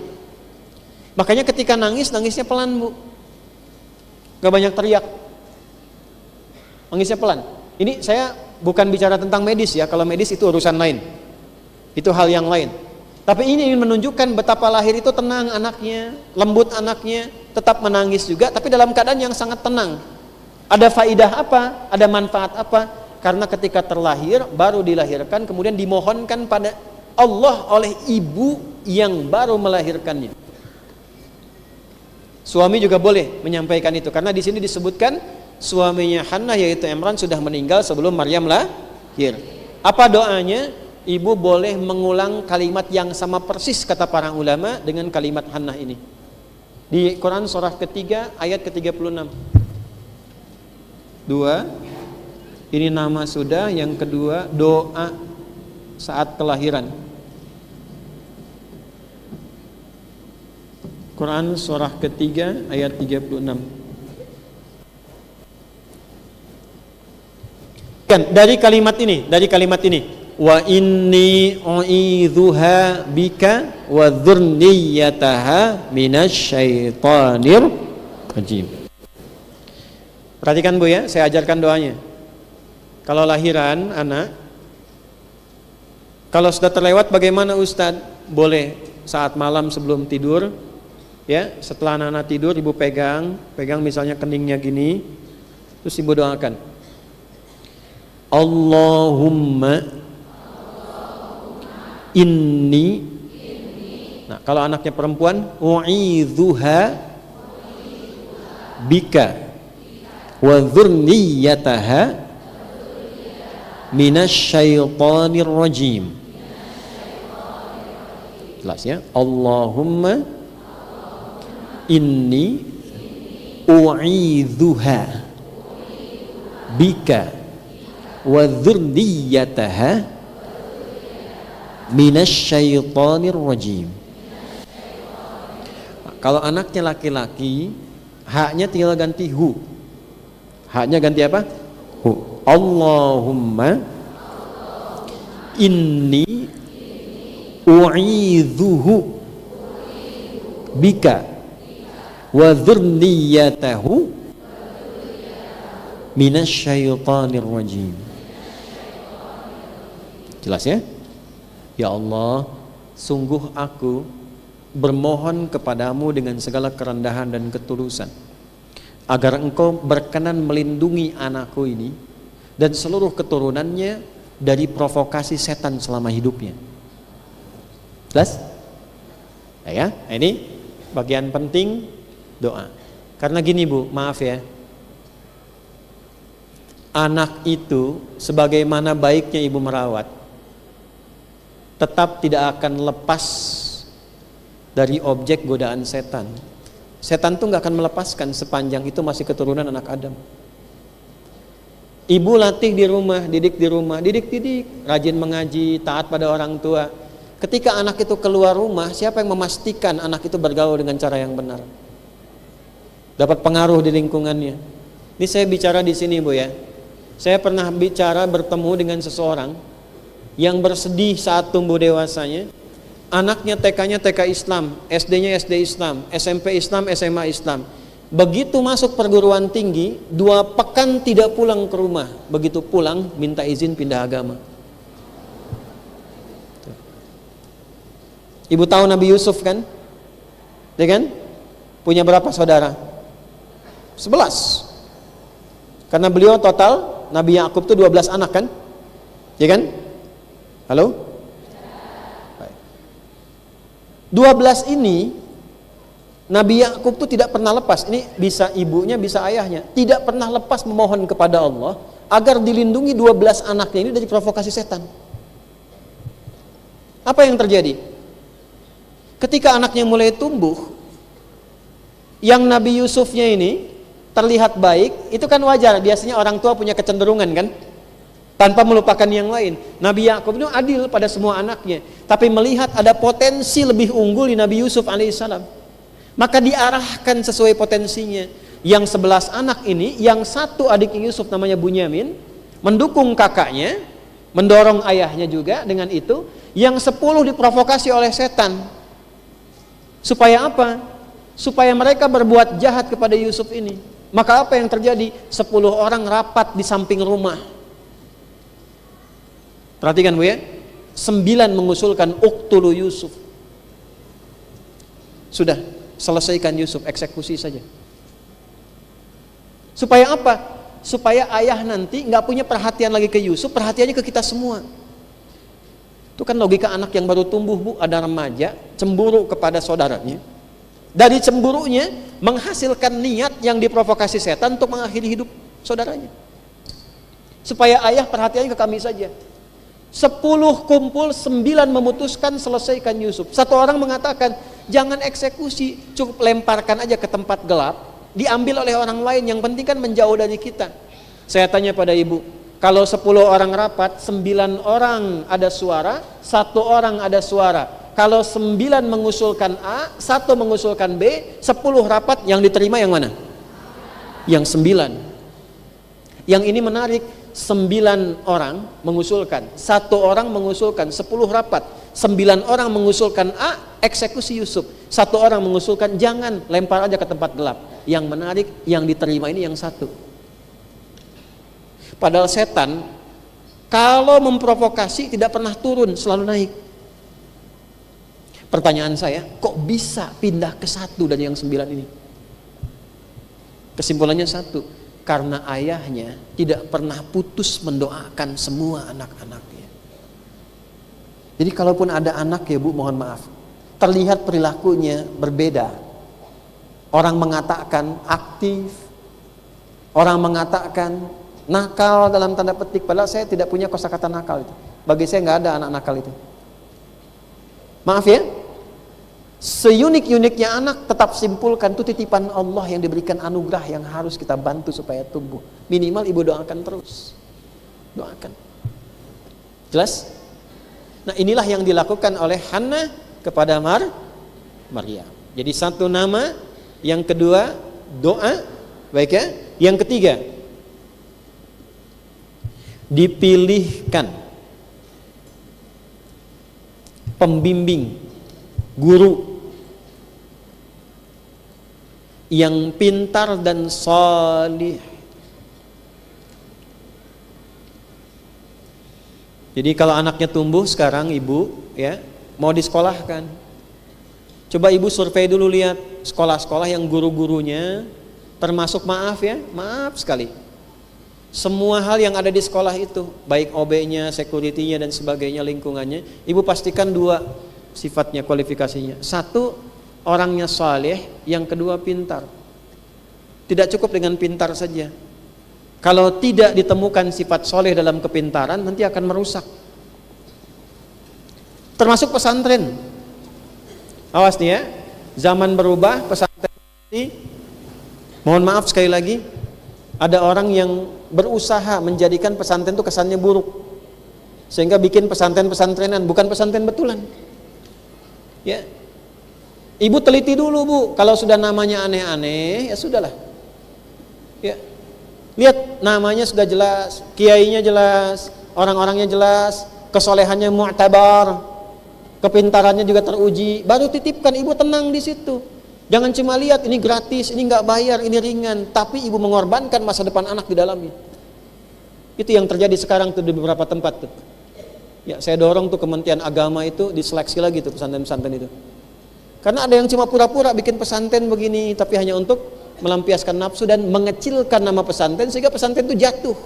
Makanya ketika nangis, nangisnya pelan, Bu. Gak banyak teriak, nangisnya pelan. Ini saya bukan bicara tentang medis ya. Kalau medis itu urusan lain, itu hal yang lain. Tapi ini ingin menunjukkan betapa lahir itu tenang anaknya, lembut anaknya, tetap menangis juga, tapi dalam keadaan yang sangat tenang. Ada faidah apa? Ada manfaat apa? Karena ketika terlahir, baru dilahirkan, kemudian dimohonkan pada Allah oleh ibu yang baru melahirkannya. Suami juga boleh menyampaikan itu, karena di sini disebutkan suaminya Hannah yaitu Imran sudah meninggal sebelum Maryam lahir. Apa doanya? Ibu boleh mengulang kalimat yang sama persis kata para ulama dengan kalimat Hannah ini. Di Quran surah ketiga ayat ke-36. 2, ini nama sudah, yang kedua doa saat kelahiran. Quran surah ketiga ayat 36. Kan dari kalimat ini, wa inni u'idzuha bika wa dzurriyyataha minasyaitonir rajim. Perhatikan Bu ya, saya ajarkan doanya. Kalau lahiran anak, kalau sudah terlewat bagaimana Ustadz? Boleh saat malam sebelum tidur Ya, setelah anak-anak tidur ibu pegang misalnya keningnya gini, terus ibu doakan, Allahumma inni. Nah, kalau anaknya perempuan, u'idzuha bika wa dzurriyyataha minasyaitonir rajim. Jelas ya? Allahumma inni u'idzuha bika wa dzurriyyataha minasyaitonir rajim. Kalau anaknya laki-laki, haknya tinggal ganti hu. Haknya ganti apa? Hu. Allahumma inni u'idzuhu bika wa dzurriyyatahu minasyaitonir rajim. Jelas ya? Ya Allah, sungguh aku bermohon kepadamu dengan segala kerendahan dan ketulusan agar engkau berkenan melindungi anakku ini dan seluruh keturunannya dari provokasi setan selama hidupnya. Jelas? Ya, ini bagian penting doa. Karena gini Bu, maaf ya, anak itu sebagaimana baiknya ibu merawat, tetap tidak akan lepas dari objek godaan setan. Setan tuh gak akan melepaskan sepanjang itu masih keturunan anak Adam. Ibu latih di rumah, didik di rumah, didik, rajin mengaji, taat pada orang tua. Ketika anak itu keluar rumah, siapa yang memastikan anak itu bergaul dengan cara yang benar? Dapat pengaruh di lingkungannya. Ini saya bicara di sini Bu ya. Saya pernah bicara bertemu dengan seseorang yang bersedih saat tumbuh dewasanya. Anaknya TK-nya TK Islam, SD-nya SD Islam, SMP Islam, SMA Islam. Begitu masuk perguruan tinggi, 2 pekan tidak pulang ke rumah. Begitu pulang, minta izin pindah agama. Ibu tahu Nabi Yusuf kan? Ya kan? Punya berapa saudara? 11. Karena beliau total, Nabi Yakub itu 12 anak kan? Ya kan? Halo? 12 ini Nabi Yakub itu tidak pernah lepas. Ini bisa ibunya, bisa ayahnya, tidak pernah lepas memohon kepada Allah agar dilindungi 12 anaknya ini dari provokasi setan. Apa yang terjadi? Ketika anaknya mulai tumbuh, yang Nabi Yusufnya ini terlihat baik, itu kan wajar. Biasanya orang tua punya kecenderungan kan, tanpa melupakan yang lain. Nabi Yakub itu adil pada semua anaknya, tapi melihat ada potensi lebih unggul di Nabi Yusuf alaihissalam, maka diarahkan sesuai potensinya. Yang 11 anak ini, yang satu adik Yusuf namanya Bunyamin, mendukung kakaknya, mendorong ayahnya juga dengan itu. Yang 10 diprovokasi oleh setan. Supaya apa? Supaya mereka berbuat jahat kepada Yusuf ini. Maka apa yang terjadi? 10 orang rapat di samping rumah. Perhatikan Bu ya, 9 mengusulkan uqtulu Yusuf. Sudah, selesaikan Yusuf, eksekusi saja. Supaya apa? Supaya ayah nanti nggak punya perhatian lagi ke Yusuf, perhatiannya ke kita semua. Itu kan logika anak yang baru tumbuh Bu, ada remaja, cemburu kepada saudaranya. Dari cemburunya menghasilkan niat yang diprovokasi setan untuk mengakhiri hidup saudaranya. Supaya ayah perhatiannya ke kami saja. 10 kumpul, 9 memutuskan selesaikan Yusuf. Satu orang mengatakan, jangan eksekusi, cukup lemparkan aja ke tempat gelap, diambil oleh orang lain, yang penting kan menjauh dari kita. Saya tanya pada ibu, kalau 10 orang rapat, 9 orang ada suara, 1 orang ada suara. Kalau 9 mengusulkan A, 1 mengusulkan B, 10 rapat, yang diterima yang mana? Yang 9. Yang ini menarik. 9 orang mengusulkan, 1 orang mengusulkan, 10 rapat, 9 orang mengusulkan A, eksekusi Yusuf, 1 orang mengusulkan jangan, lempar aja ke tempat gelap. Yang menarik, yang diterima ini yang 1. Padahal setan kalau memprovokasi tidak pernah turun, selalu naik. Pertanyaan saya, kok bisa pindah ke 1 dari yang 9 ini? Kesimpulannya 1, karena ayahnya tidak pernah putus mendoakan semua anak-anaknya. Jadi kalaupun ada anak ya Bu, mohon maaf, terlihat perilakunya berbeda. Orang mengatakan aktif, orang mengatakan nakal dalam tanda petik, padahal saya tidak punya kosakata nakal itu. Bagi saya nggak ada anak nakal itu. Maaf ya, seunik-uniknya anak, tetap simpulkan itu titipan Allah yang diberikan anugerah yang harus kita bantu supaya tumbuh. Minimal ibu doakan terus, doakan. Jelas? Nah inilah yang dilakukan oleh Hannah kepada Maryam. Jadi 1 nama, yang kedua doa, baik ya. Yang ketiga, dipilihkan pembimbing, guru yang pintar dan salih. Jadi kalau anaknya tumbuh sekarang ibu ya, mau disekolahkan, coba ibu survei dulu, lihat sekolah-sekolah yang guru-gurunya termasuk maaf sekali, semua hal yang ada di sekolah itu, baik OB-nya, security-nya dan sebagainya, lingkungannya, ibu pastikan 2 sifatnya, kualifikasinya. 1, orangnya saleh, yang kedua pintar. Tidak cukup dengan pintar saja. Kalau tidak ditemukan sifat soleh dalam kepintaran, nanti akan merusak. Termasuk pesantren. Awas nih ya, zaman berubah, pesantren ini, mohon maaf sekali lagi, ada orang yang berusaha menjadikan pesantren itu kesannya buruk, sehingga bikin pesantren-pesantrenan, bukan pesantren betulan. Ya, ibu teliti dulu Bu, kalau sudah namanya aneh-aneh, ya sudahlah. Ya, lihat namanya sudah jelas, kiainya jelas, orang-orangnya jelas, kesolehannya mu'tabar, kepintarannya juga teruji, baru titipkan, ibu tenang di situ. Jangan cuma lihat ini gratis, ini nggak bayar, ini ringan, tapi ibu mengorbankan masa depan anak di dalamnya. Itu yang terjadi sekarang tuh di beberapa tempat tuh. Ya, saya dorong tuh Kementerian Agama itu diseleksi lagi tuh pesantren-pesantren itu. Karena ada yang cuma pura-pura bikin pesantren begini, tapi hanya untuk melampiaskan nafsu dan mengecilkan nama pesantren sehingga pesantren itu jatuh.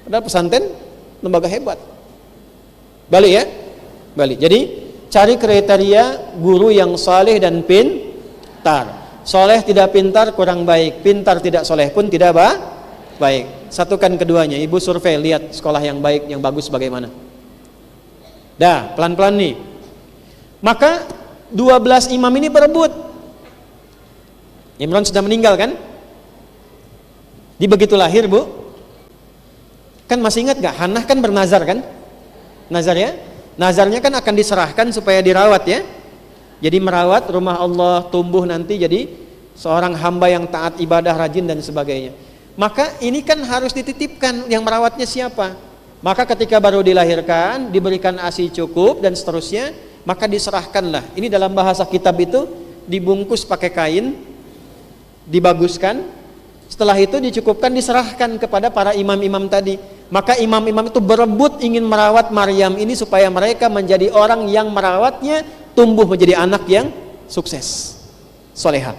Padahal pesantren lembaga hebat. Balik ya, balik. Jadi cari kriteria guru yang saleh dan pintar. Soleh tidak pintar kurang baik, pintar tidak soleh pun tidak baik. Satukan keduanya. Ibu survei, lihat sekolah yang baik, yang bagus bagaimana. Dah, pelan-pelan nih. Maka 12 imam ini berebut. Imran sudah meninggal kan? Di begitu lahir Bu, kan masih ingat gak? Hannah kan bernazar kan? Nazar ya? Nazarnya kan akan diserahkan supaya dirawat ya. Jadi merawat rumah Allah, tumbuh nanti jadi seorang hamba yang taat ibadah, rajin dan sebagainya. Maka ini kan harus dititipkan, yang merawatnya siapa? Maka ketika baru dilahirkan, diberikan ASI cukup dan seterusnya, maka diserahkanlah. Ini dalam bahasa kitab itu dibungkus pakai kain, dibaguskan. Setelah itu dicukupkan, diserahkan kepada para imam-imam tadi. Maka imam-imam itu berebut ingin merawat Maryam ini supaya mereka menjadi orang yang merawatnya tumbuh menjadi anak yang sukses, soleha.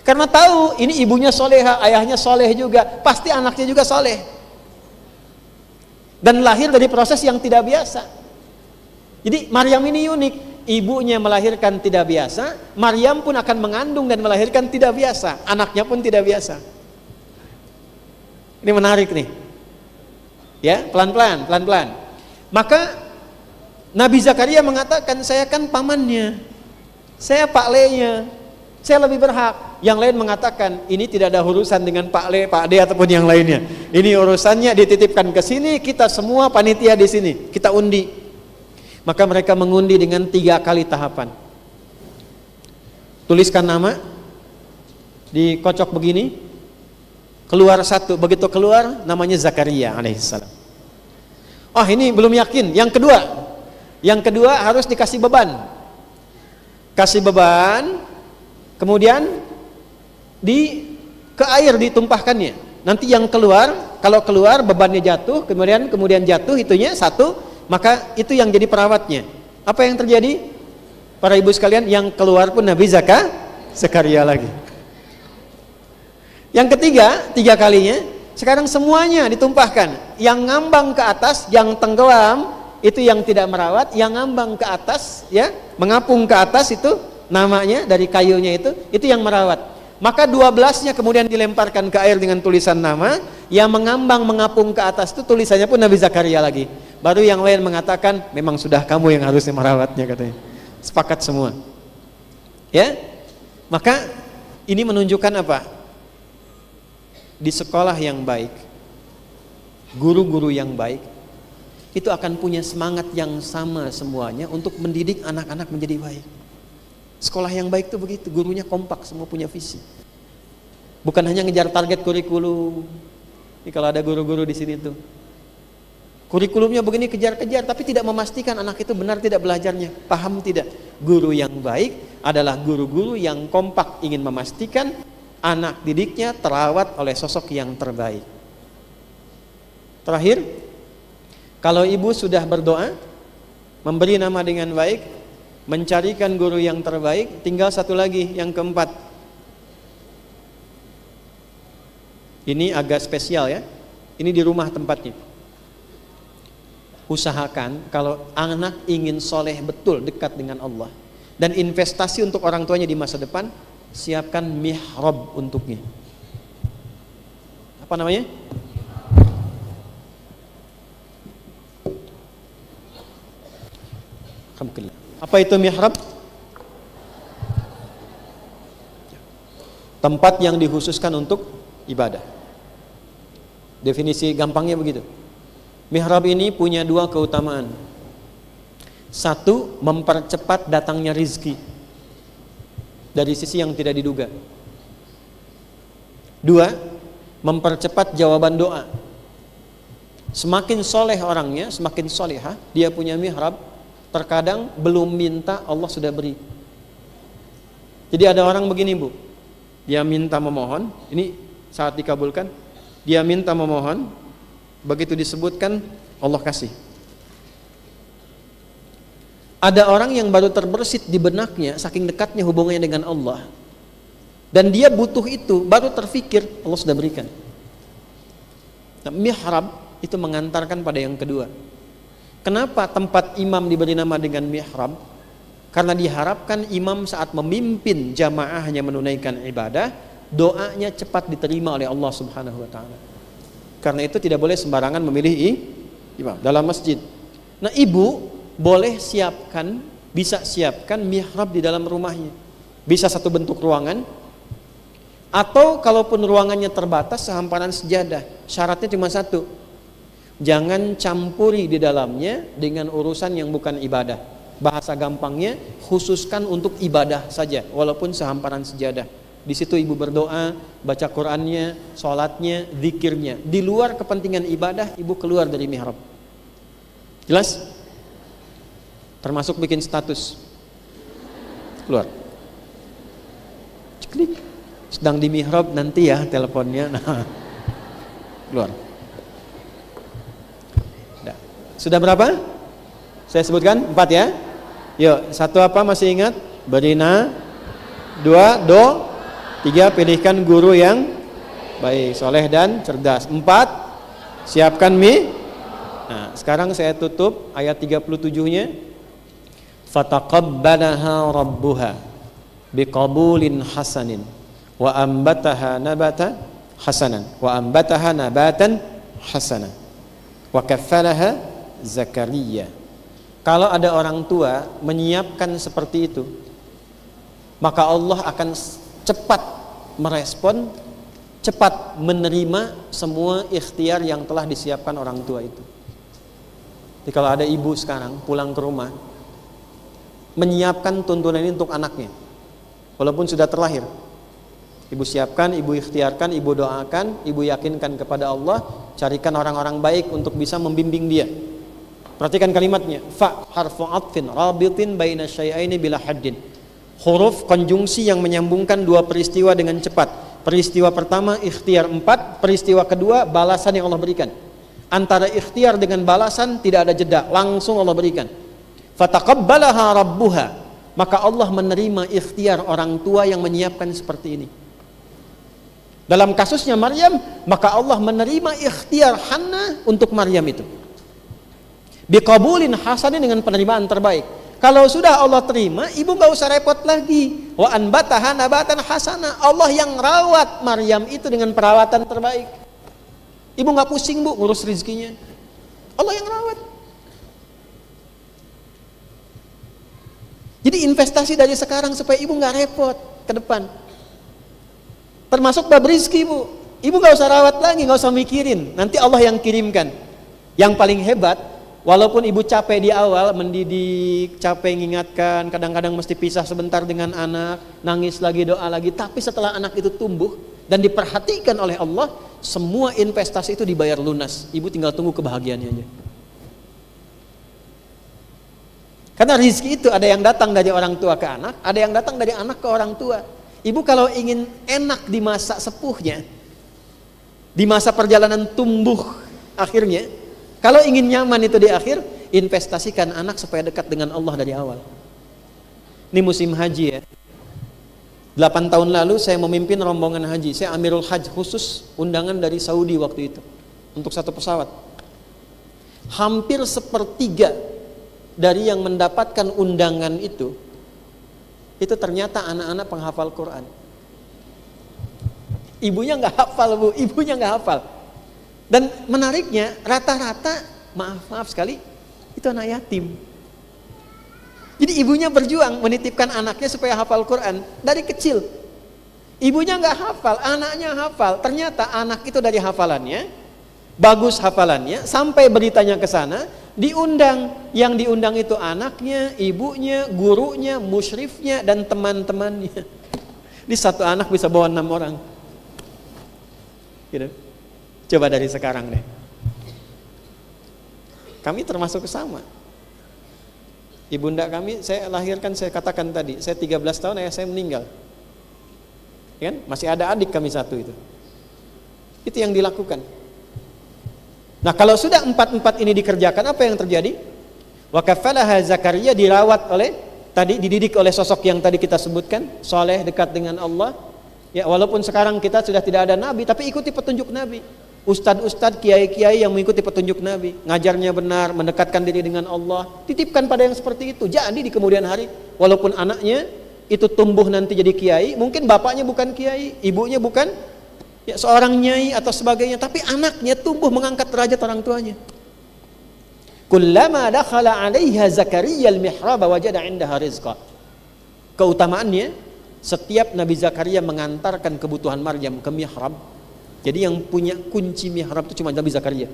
Karena tahu ini ibunya soleha, ayahnya soleh juga, pasti anaknya juga soleh. Dan lahir dari proses yang tidak biasa. Jadi Maryam ini unik, ibunya melahirkan tidak biasa, Maryam pun akan mengandung dan melahirkan tidak biasa, anaknya pun tidak biasa. Ini menarik nih. Ya, pelan-pelan, pelan-pelan. Maka Nabi Zakaria mengatakan, saya kan pamannya, saya Pak Le-nya, saya lebih berhak. Yang lain mengatakan, ini tidak ada urusan dengan Pak Le, Pak D ataupun yang lainnya. Ini urusannya dititipkan ke sini, kita semua panitia di sini, kita undi. Maka mereka mengundi dengan 3 kali tahapan. Tuliskan nama, dikocok begini, keluar 1, begitu keluar namanya Zakaria alaihissalam. Oh ini belum yakin. Yang kedua harus dikasih beban. Kasih beban, kemudian ke air ditumpahkannya. Nanti yang keluar, kalau keluar bebannya jatuh, kemudian jatuh itunya 1, maka itu yang jadi perawatnya. Apa yang terjadi? Para ibu sekalian, yang keluar pun Nabi Zakaria lagi. Yang ketiga, 3 kalinya, sekarang semuanya ditumpahkan. Yang ngambang ke atas, yang tenggelam, itu yang tidak merawat. Yang ngambang ke atas, ya, mengapung ke atas itu namanya dari kayunya itu yang merawat. Maka 12-nya kemudian dilemparkan ke air dengan tulisan nama. Yang mengambang mengapung ke atas itu tulisannya pun Nabi Zakaria lagi. Baru yang lain mengatakan, memang sudah kamu yang harusnya merawatnya, katanya. Sepakat semua. Ya, maka ini menunjukkan apa? Di sekolah yang baik, guru-guru yang baik itu akan punya semangat yang sama semuanya untuk mendidik anak-anak menjadi baik. Sekolah yang baik itu begitu, gurunya kompak, semua punya visi. Bukan hanya ngejar target kurikulum. Ini kalau ada guru-guru di sini tuh, kurikulumnya begini kejar-kejar, tapi tidak memastikan anak itu benar tidak belajarnya, paham tidak. Guru yang baik adalah guru-guru yang kompak ingin memastikan anak didiknya terawat oleh sosok yang terbaik. Terakhir, kalau ibu sudah berdoa, memberi nama dengan baik, mencarikan guru yang terbaik, tinggal satu lagi, yang keempat. Ini agak spesial ya, ini di rumah tempatnya. Usahakan kalau anak ingin soleh betul dekat dengan Allah dan investasi untuk orang tuanya di masa depan, siapkan mihrab untuknya. Apa namanya? Alhamdulillah. Apa itu mihrab? Tempat yang dikhususkan untuk ibadah. Definisi gampangnya begitu. Mihrab ini punya 2 keutamaan. 1, mempercepat datangnya rizki dari sisi yang tidak diduga. 2, mempercepat jawaban doa. Semakin soleh orangnya, semakin solehah, dia punya mihrab, terkadang belum minta Allah sudah beri. Jadi ada orang begini bu, dia minta memohon, ini saat dikabulkan, dia minta memohon, begitu disebutkan Allah kasih. Ada orang yang baru terbersit di benaknya saking dekatnya hubungannya dengan Allah, dan dia butuh itu, baru terfikir Allah sudah berikan. Nah, mihrab itu mengantarkan pada yang kedua. Kenapa tempat imam diberi nama dengan mihrab? Karena diharapkan imam saat memimpin jamaahnya menunaikan ibadah, doanya cepat diterima oleh Allah Subhanahu wa taala. Karena itu tidak boleh sembarangan memilih imam dalam masjid. Nah, ibu boleh siapkan, bisa siapkan mihrab di dalam rumahnya. Bisa satu bentuk ruangan, atau kalaupun ruangannya terbatas, sehamparan sejadah. Syaratnya cuma satu, jangan campuri di dalamnya dengan urusan yang bukan ibadah. Bahasa gampangnya, khususkan untuk ibadah saja, walaupun sehamparan sejadah. Di situ ibu berdoa, baca Qur'annya, sholatnya, zikirnya. Di luar kepentingan ibadah, ibu keluar dari mihrab. Jelas? Termasuk bikin status. Keluar. Klik. Sedang di mihrab nanti ya teleponnya. Nah, keluar. Sudah berapa? Saya sebutkan 4 ya. Yuk, 1 apa masih ingat? Berina. 2, 3, pilihkan guru yang baik, soleh dan cerdas. 4, siapkan Nah, sekarang saya tutup ayat 37-nya. Fataqabbalaha rabbuha biqabulin hasanin wa ambataha nabatan hasanan wa ambataha nabatan hasanan wa kaffalaha Zakaria. Kalau ada orang tua menyiapkan seperti itu, maka Allah akan cepat merespon, cepat menerima semua ikhtiar yang telah disiapkan orang tua itu. Jadi kalau ada ibu sekarang pulang ke rumah menyiapkan tuntunan ini untuk anaknya, walaupun sudah terlahir, ibu siapkan, ibu ikhtiarkan, ibu doakan, ibu yakinkan kepada Allah, carikan orang-orang baik untuk bisa membimbing dia. Perhatikan kalimatnya, fa harfu atfin rabitin baina syai'aini bila haddin. Huruf konjungsi yang menyambungkan 2 peristiwa dengan cepat. Peristiwa pertama ikhtiar 4, peristiwa kedua balasan yang Allah berikan. Antara ikhtiar dengan balasan tidak ada jeda, langsung Allah berikan. Fataqabbalaha rabbuha, maka Allah menerima ikhtiar orang tua yang menyiapkan seperti ini. Dalam kasusnya Maryam, maka Allah menerima ikhtiar Hannah untuk Maryam itu. Biqabulin hasanin, dengan penerimaan terbaik. Kalau sudah Allah terima, ibu nggak usah repot lagi. Wa anbataha nabatan hasana. Allah yang rawat Maryam itu dengan perawatan terbaik. Ibu nggak pusing bu ngurus rezekinya. Allah yang rawat. Jadi investasi dari sekarang supaya ibu nggak repot ke depan. Termasuk bab rizki bu. Ibu nggak usah rawat lagi, nggak usah mikirin. Nanti Allah yang kirimkan. Yang paling hebat, walaupun ibu capek di awal mendidik, capek mengingatkan, kadang-kadang mesti pisah sebentar dengan anak, nangis lagi, doa lagi, tapi setelah anak itu tumbuh dan diperhatikan oleh Allah, semua investasi itu dibayar lunas. Ibu tinggal tunggu kebahagiaannya aja. Karena rizki itu ada yang datang dari orang tua ke anak, ada yang datang dari anak ke orang tua. Ibu kalau ingin enak di masa sepuhnya, di masa perjalanan tumbuh akhirnya, kalau ingin nyaman itu di akhir, investasikan anak supaya dekat dengan Allah dari awal. Ini musim haji ya. 8 tahun lalu saya memimpin rombongan haji. Saya Amirul Hajj khusus, undangan dari Saudi waktu itu untuk satu pesawat. Hampir sepertiga dari yang mendapatkan undangan itu ternyata anak-anak penghafal Quran. Ibunya nggak hafal bu, ibunya nggak hafal. Dan menariknya rata-rata maaf sekali itu anak yatim. Jadi ibunya berjuang menitipkan anaknya supaya hafal Quran dari kecil. Ibunya nggak hafal, anaknya hafal. Ternyata anak itu dari hafalannya bagus hafalannya, sampai beritanya ke sana, diundang. Yang diundang itu anaknya, ibunya, gurunya, musyrifnya, dan teman-temannya. Di satu anak bisa bawa 6 orang. Gitu. Coba dari sekarang deh. Kami termasuk sama. Ibunda kami, saya lahirkan, saya katakan tadi, saya 13 tahun ayah saya meninggal. Ya kan? Masih ada adik kami satu itu. Itu yang dilakukan. Nah kalau sudah 4 ini dikerjakan, apa yang terjadi? Wa kafalaha Zakaria, dirawat oleh, tadi dididik oleh sosok yang tadi kita sebutkan, soleh, dekat dengan Allah. Ya walaupun sekarang kita sudah tidak ada nabi, tapi ikuti petunjuk nabi. Ustadz-ustadz, kiai-kiai yang mengikuti petunjuk nabi, ngajarnya benar, mendekatkan diri dengan Allah, titipkan pada yang seperti itu. Jadi di kemudian hari, walaupun anaknya itu tumbuh nanti jadi kiai, mungkin bapaknya bukan kiai, ibunya bukan ya seorang nyai atau sebagainya, tapi anaknya tumbuh mengangkat derajat orang tuanya. Kullama dakhala 'alaiha Zakaria al-mihrab wajada 'indaha rizqa. Keutamaannya, setiap Nabi Zakaria mengantarkan kebutuhan Maryam ke mihrab. Jadi yang punya kunci mihrab itu cuma Nabi Zakaria.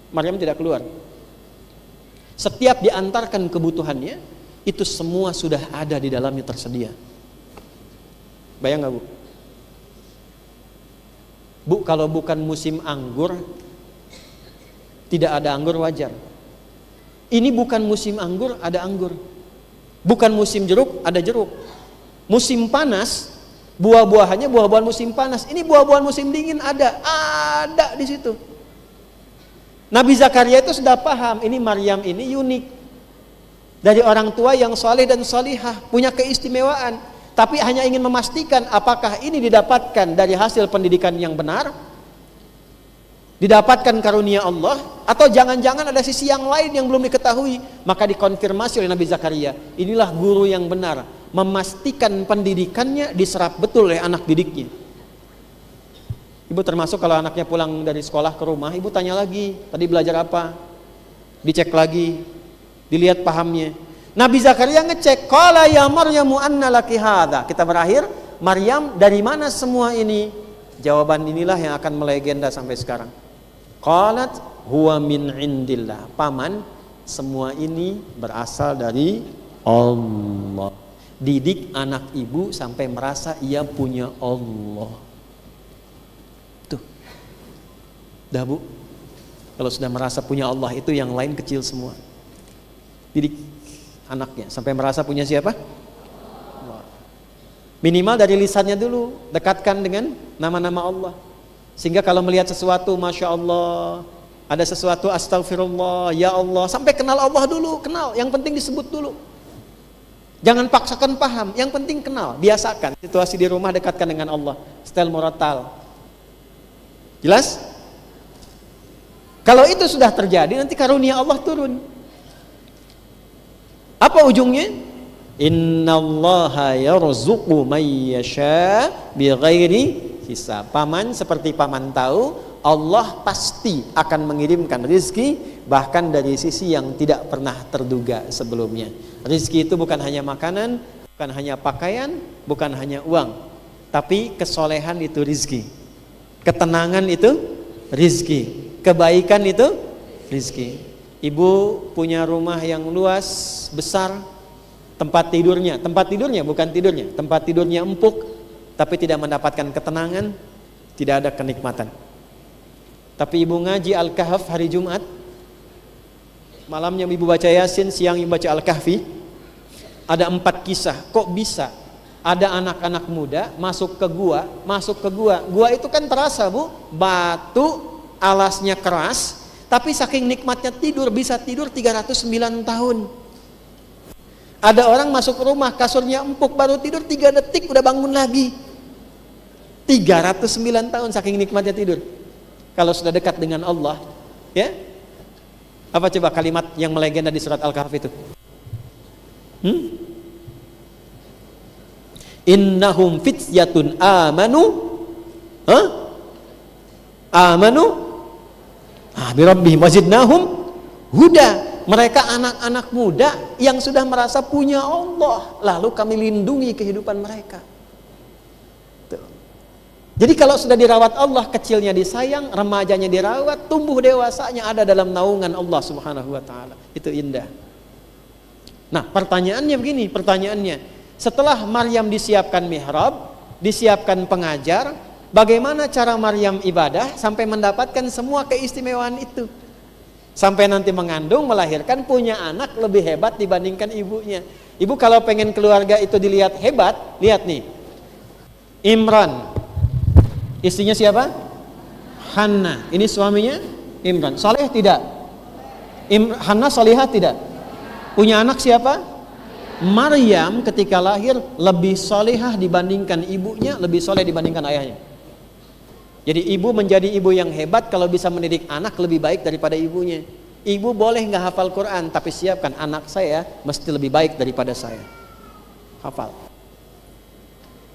Maryam tidak keluar. Setiap diantarkan kebutuhannya, itu semua sudah ada di dalamnya tersedia. Bayang gak bu? Bu, kalau bukan musim anggur, tidak ada anggur wajar. Ini bukan musim anggur, ada anggur. Bukan musim jeruk, ada jeruk. Musim panas, buah-buahannya buah-buahan musim panas. Ini buah-buahan musim dingin ada di situ. Nabi Zakaria itu sudah paham, ini Maryam ini unik. Dari orang tua yang saleh dan salihah, punya keistimewaan. Tapi hanya ingin memastikan apakah ini didapatkan dari hasil pendidikan yang benar, didapatkan karunia Allah, atau jangan-jangan ada sisi yang lain yang belum diketahui. Maka dikonfirmasi oleh Nabi Zakaria, inilah guru yang benar, memastikan pendidikannya diserap betul oleh anak didiknya. Ibu termasuk kalau anaknya pulang dari sekolah ke rumah, ibu tanya lagi, tadi belajar apa? Dicek lagi, dilihat pahamnya. Nabi Zakaria ngecek, qala ya Maryamu anna laki hadza. Kita berakhir, Maryam dari mana semua ini? Jawaban inilah yang akan melegenda sampai sekarang. Qalat huwa min indillah. Paman, semua ini berasal dari Allah. Didik anak ibu sampai merasa ia punya Allah. Tuh. Dah bu, kalau sudah merasa punya Allah itu yang lain kecil semua. Didik anaknya sampai merasa punya siapa? Allah. Minimal dari lisannya dulu, dekatkan dengan nama-nama Allah. Sehingga kalau melihat sesuatu, Masya Allah, ada sesuatu, Astagfirullah, Ya Allah, sampai kenal Allah dulu, kenal, yang penting disebut dulu. Jangan paksakan paham, yang penting kenal, biasakan situasi di rumah, dekatkan dengan Allah, style murattal. Jelas? Kalau itu sudah terjadi, nanti karunia Allah turun. Apa ujungnya? Innallaha yarzuqu may yasha bighairi hisab. Paman seperti paman tahu, Allah pasti akan mengirimkan rizki bahkan dari sisi yang tidak pernah terduga sebelumnya. Rizki itu bukan hanya makanan, bukan hanya pakaian, bukan hanya uang, tapi kesolehan itu rizki, ketenangan itu rizki, kebaikan itu rizki. Ibu punya rumah yang luas, besar, tempat tidurnya bukan tidurnya, tempat tidurnya empuk, tapi tidak mendapatkan ketenangan, tidak ada kenikmatan. Tapi ibu ngaji Al-Kahf hari Jumat, malamnya ibu baca Yasin, siang ibu baca Al-Kahfi. Ada 4 kisah. Kok bisa ada anak-anak muda masuk ke gua? Gua itu kan terasa, Bu, batu, alasnya keras, tapi saking nikmatnya tidur, bisa tidur 309 tahun. Ada orang masuk rumah, kasurnya empuk, baru tidur 3 detik udah bangun lagi. 309 tahun saking nikmatnya tidur. Kalau sudah dekat dengan Allah, ya. Apa coba kalimat yang melegenda di surat Al-Kahf itu? Innahum fityatun amanu bi rabbihim wazidnahum huda. Mereka anak-anak muda yang sudah merasa punya Allah, lalu kami lindungi kehidupan mereka. Tuh. Jadi kalau sudah dirawat Allah, kecilnya disayang, remajanya dirawat, tumbuh dewasanya ada dalam naungan Allah Subhanahu wa taala. Itu indah. Nah, pertanyaannya begini, setelah Maryam disiapkan mihrab, disiapkan pengajar, bagaimana cara Maryam ibadah sampai mendapatkan semua keistimewaan itu? Sampai nanti mengandung, melahirkan, punya anak lebih hebat dibandingkan ibunya. Ibu kalau pengen keluarga itu dilihat hebat, lihat nih. Imran, istrinya siapa? Hannah. Ini suaminya Imran. Soleh tidak? Hannah solihah tidak? Punya anak siapa? Maryam ketika lahir lebih solihah dibandingkan ibunya, lebih soleh dibandingkan ayahnya. Jadi ibu menjadi ibu yang hebat kalau bisa mendidik anak lebih baik daripada ibunya. Ibu boleh nggak hafal Quran, tapi siapkan anak saya mesti lebih baik daripada saya. Hafal.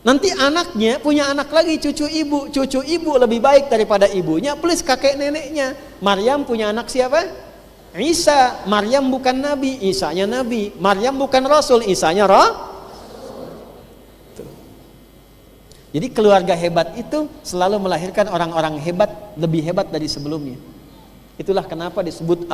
Nanti anaknya punya anak lagi, cucu ibu lebih baik daripada ibunya, plus kakek neneknya. Maryam punya anak siapa? Isa. Maryam bukan nabi, Isanya nabi. Maryam bukan rasul, Isanya rasul. Jadi keluarga hebat itu selalu melahirkan orang-orang hebat, lebih hebat dari sebelumnya. Itulah kenapa disebut